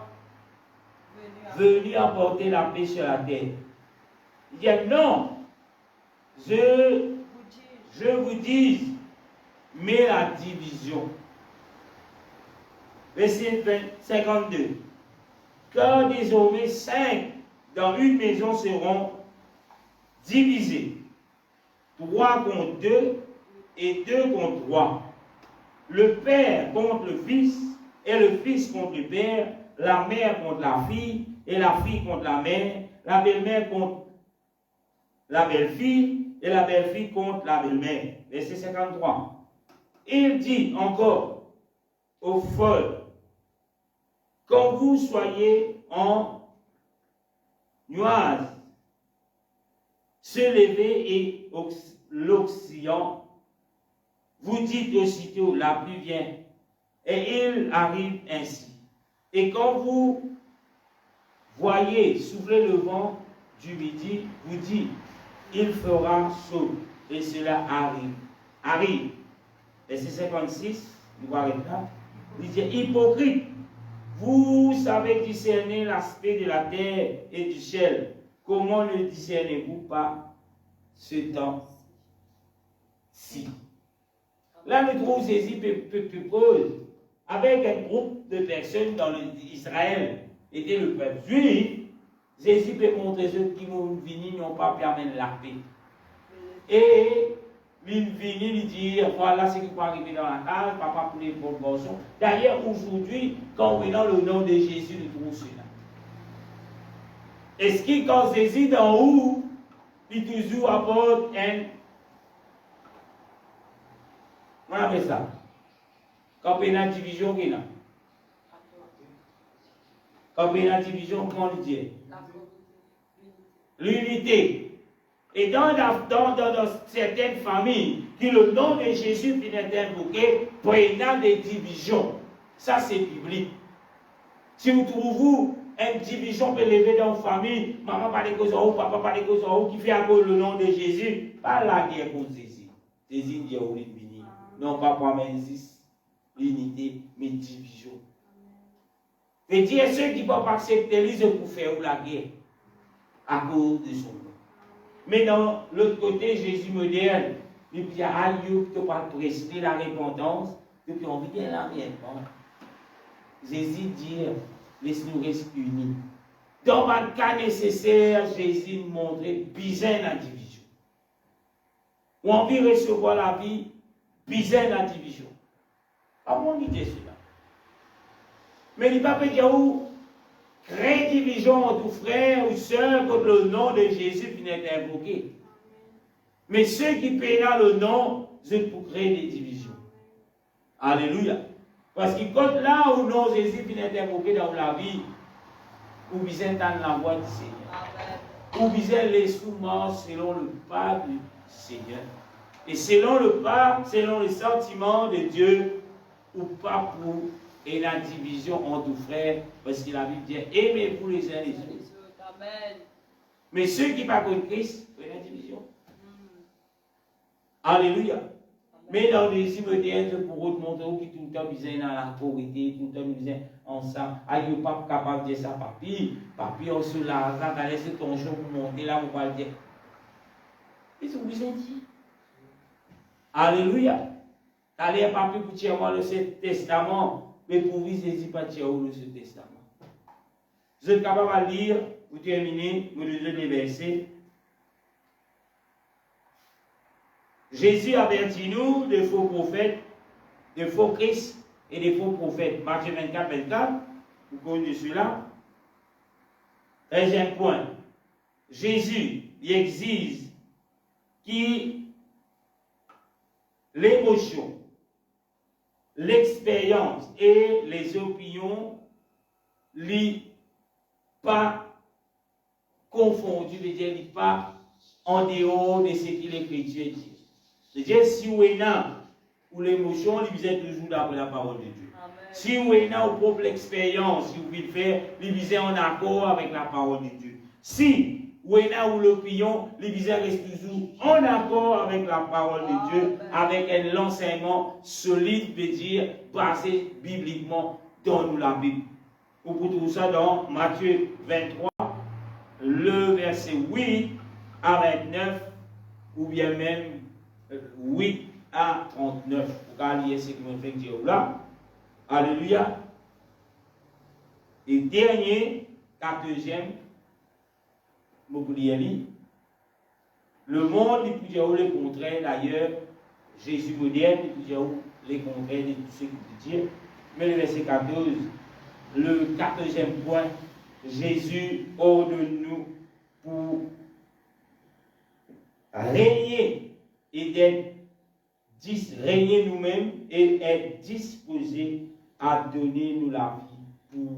Speaker 2: venu apporter la paix sur la terre? Il dit non. Je vous dis, mais la division. Verset 52. Car désormais 5 dans une maison seront divisés. 3 contre 2 et 2 contre 3. Le père contre le fils et le fils contre le père, la mère contre la fille et la fille contre la mère, la belle-mère contre la belle-fille et la belle-fille contre la belle-mère. Verset 53. Il dit encore aux folles, quand vous soyez en nuage, se lever et l'océan, vous dites aussitôt, la pluie vient, et il arrive ainsi. Et quand vous voyez souffler le vent du midi, vous dites, il fera chaud, et cela arrive. Verset 56, nous voyons là, il dit, hypocrite, vous savez discerner l'aspect de la terre et du ciel. Comment ne discernez-vous pas ce temps-ci? Là, nous trouvons Jésus pose avec un groupe de personnes dans Israël, était le peuple juif. Jésus peut montrer ceux qui vont venir n'ont pas permis la paix. Et il vient lui dire, voilà ce qui peut arriver dans la case, papa pour les bonnes garçons. D'ailleurs, aujourd'hui, quand on est dans le nom de Jésus, nous trouvons cela. Est-ce que quand Jésus d'en haut, il toujours apporte un... On appelle ça. Quand il y a une division, qu'il y a. Quand il y a une division, comment on dit? L'unité. Et dans certaines familles, qui le nom de Jésus vient invoqué, prenant des divisions. Ça, c'est biblique. Si vous trouvez une division peut lever dans une famille, maman parle de cause papa parle de cause qui fait à cause le nom de Jésus, pas la guerre contre Jésus. Jésus dit au béni. Non pas pour l'unité, mais division. Et dire ceux qui ne peuvent pas accepter les pour faire la guerre à cause de son nom. Mais dans l'autre côté, Jésus moderne, il dit à Dieu que pas prester la repentance, et puis on vient la mienne. Jésus dit, laisse-nous rester unis. Dans un cas nécessaire, Jésus nous montre besoin la division. Ou on veut recevoir la vie, besoin la division. Comment on dit cela? Mais il ne va pas dire où créer division entre frères ou sœurs contre le nom de Jésus qui n'est invoqué. Mais ceux qui paient le nom, c'est pour créer des divisions. Alléluia. Parce que quand là où le nom de Jésus qui n'est invoqué dans la vie, ou bien dans la voie du Seigneur. Ou bien les soumis selon le pas du Seigneur. Et selon le pas, selon les sentiments de Dieu, ou pas pour et la division entre frères, parce que la Bible dit aimez-vous les uns les autres. Amen. Mais ceux qui ne sont pas contre Christ, il y a la division. Alléluia. Amen. Mais dans les cimetières, pour eux, montrer qui tout le temps ils dans la pauvreté, tout le temps ils sont ensemble. Ah, ils ne sont pas capables de dire ça, papi, on se l'a, on a laissé ton jour pour monter là, on va le dire. Ils ont besoin de dire. Alléluia. Allez, papi, pour tirer le Testament. Mais pour vous, Jésus pas tirer le Testament. Vous êtes capable de lire, pour terminer, vous lisez les versets. Jésus avertit nous de faux prophètes, de faux Christ et de faux prophètes. Matthieu 24, 24, vous connaissez cela. Deuxième point. Jésus il exige qui l'émotion, l'expérience et les opinions ne pas confondus, ne pas en dehors de ce que l'Écriture dit. C'est-à-dire, si vous êtes ou l'émotion, vous êtes toujours d'après la parole de Dieu. Amen. Si vous êtes ou propre l'expérience, si vous voulez faire, vous êtes en accord avec la parole de Dieu. Si vous êtes ou l'opinion, vous reste toujours en accord avec la parole de Dieu, avec un enseignement solide, veut dire basé bibliquement dans la Bible. Vous pouvez trouver ça dans Matthieu 23, le verset 8 à 29, ou bien même 8 à 39. Vous allez ce que je fais dire là. Alléluia. Et dernier, 14e, le monde est plutôt le contraire d'ailleurs. Jésus moderne est plutôt le contraire de tout ce qu'il peut dire. Mais le verset 14, le 14e point, Jésus ordonne nous pour régner et d'être régner nous-mêmes et être disposés à donner nous la vie pour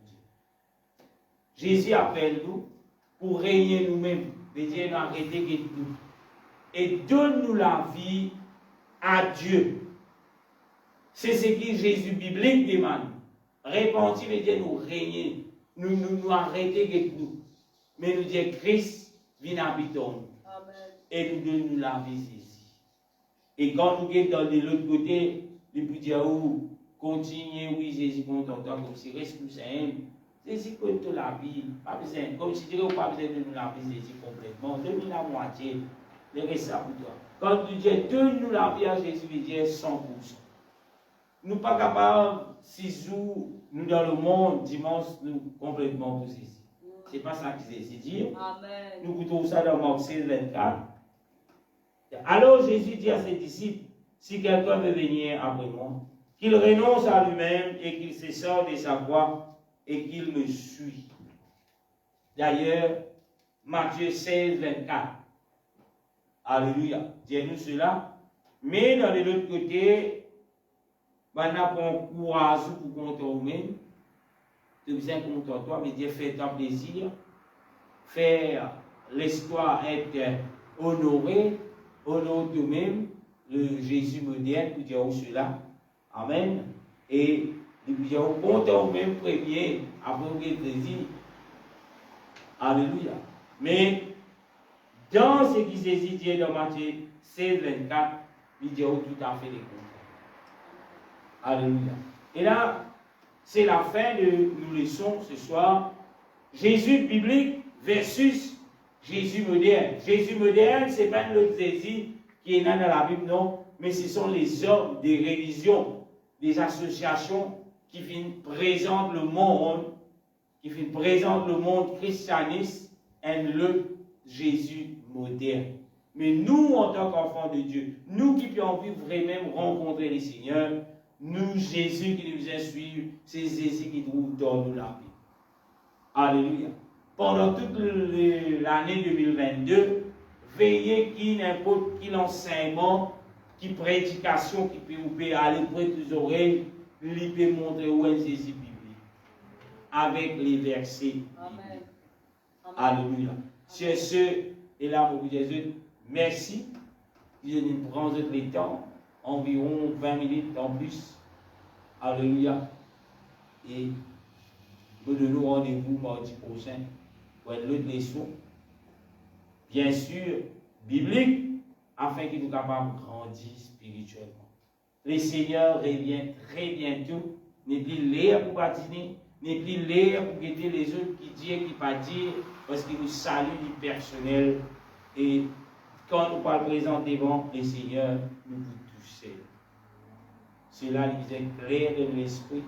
Speaker 2: Dieu. Jésus appelle nous pour régner nous-mêmes, c'est-à-dire nous arrêter de nous, et donne-nous la vie à Dieu. C'est ce que Jésus biblique demande. Repentir veut dire nous régner, nous arrêter de nous. Mais nous dire Christ vient habiter en nous. Et nous donne la vie ici. Et quand nous sommes dans l'autre côté, nous pouvons dire, oh, continuez, oui, Jésus, content, comme si reste plus simple. Jésus compte la vie, pas besoin, comme si tu n'as pas besoin de nous la vie, Jésus complètement, donne-nous la moitié, le reste ça pour toi. Quand tu dis, donne-nous la vie à Jésus, il dit 100%. Nous ne sommes pas capables, 6 jours, nous dans le monde, dimanche, nous complètement pour Jésus. Ce n'est pas ça que Jésus dit. Amen. Nous trouvons ça dans Marc 16, 24. Alors Jésus dit à ses disciples, si quelqu'un veut venir après moi, qu'il renonce à lui-même et qu'il se sorte de sa voie et qu'il me suit. D'ailleurs, Matthieu 16, 24. Alléluia. Dis-nous cela. Mais dans l'autre côté, on a un courage pour compter nous-mêmes. Tu besoin contre toi, mais Dieu fait ton plaisir. Faire l'espoir être honoré, honore toi-même, le Jésus moderne, pour dire cela. Amen. Et nous pouvons compter nous-mêmes premier, après le plaisir. Alléluia. Mais dans ce qui s'est dit dans Matthieu 16, 24, il dit tout à fait le contraire. Alléluia. Et là, c'est la fin de nos leçons ce soir. Jésus biblique versus Jésus moderne. Jésus moderne, ce n'est pas l'autre Jésus qui est là dans la Bible, non, mais ce sont les hommes des religions, des associations qui présentent le monde, christianiste et le Jésus moderne. Mais nous, en tant qu'enfants de Dieu, nous qui pouvons vivre vraiment rencontrer le Seigneur, nous, Jésus qui nous a suivis, c'est Jésus qui trouve dans nous la vie. Alléluia. Pendant toute l'année 2022, veillez qu'il n'importe quel enseignement, qui prédication, qui peut aller près des oreilles, lui peut montrer où est Jésus biblique. Avec les versets. Amen. Alléluia. C'est ce, et là, pour Jésus, merci. Je nous prends le temps, environ 20 minutes en plus. Alléluia. Et nous donnons rendez-vous mardi prochain pour une autre leçon. Bien sûr, biblique, afin que nous soyons capables de grandir spirituellement. Le Seigneur revient très bientôt. N'est plus l'air pour patiner, n'est plus l'air pour guetter les autres qui disent et qui ne pas dire, parce qu'il nous salue du personnel. Et quand nous parlons présent devant le Seigneur, nous vous touchons. Cela nous est clair dans l'esprit.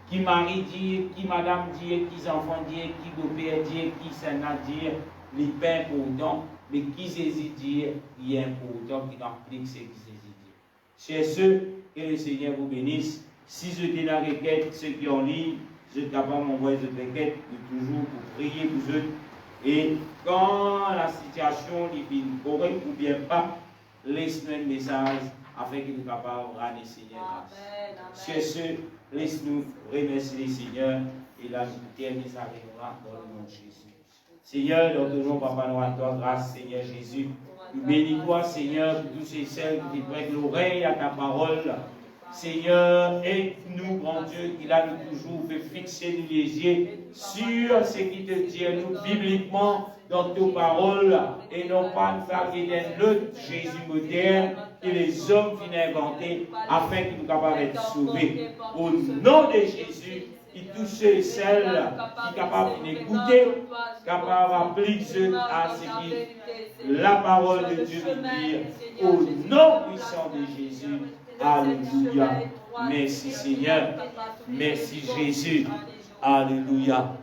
Speaker 2: Qui mari dit, qui madame dit, qui enfant dit, qui beau-père dit, qui sénat dit, les pains pourtant, mais qui Jésus dit, rien pourtant, qui n'applique ce qui Jésus dit. C'est ceux que le Seigneur vous bénisse. Si je dis la requête, ceux qui ont lu, je suis capable d'envoyer cette requête de toujours pour prier pour eux. Et quand la situation est correcte ou bien pas, laisse-nous un message afin qu'il soit capable de rendre le Seigneur. C'est ce, laisse-nous remercier le Seigneur et là nous terminons avec nous dans le nom de Jésus. Seigneur, dans ton nom, Papa, nous rendons grâce, Seigneur Jésus. Nous bénis-toi, Seigneur, pour tous ces celles qui prêtent l'oreille à ta parole. Seigneur, aide-nous, grand Dieu, qui a toujours fait fixer nos yeux sur ce qui te dit, nous, bibliquement, dans tes paroles, et non pas nous faire d'un autre Jésus moderne que les hommes viennent inventer, afin qu'ils soient capables d'être sauvés. Au nom de Jésus, qui touche celles qui sont capables d'écouter, capables d'appliquer à ce que la parole de Dieu veut dire. Au nom puissant de Jésus. Alléluia. Merci Seigneur. Merci Jésus. Alléluia.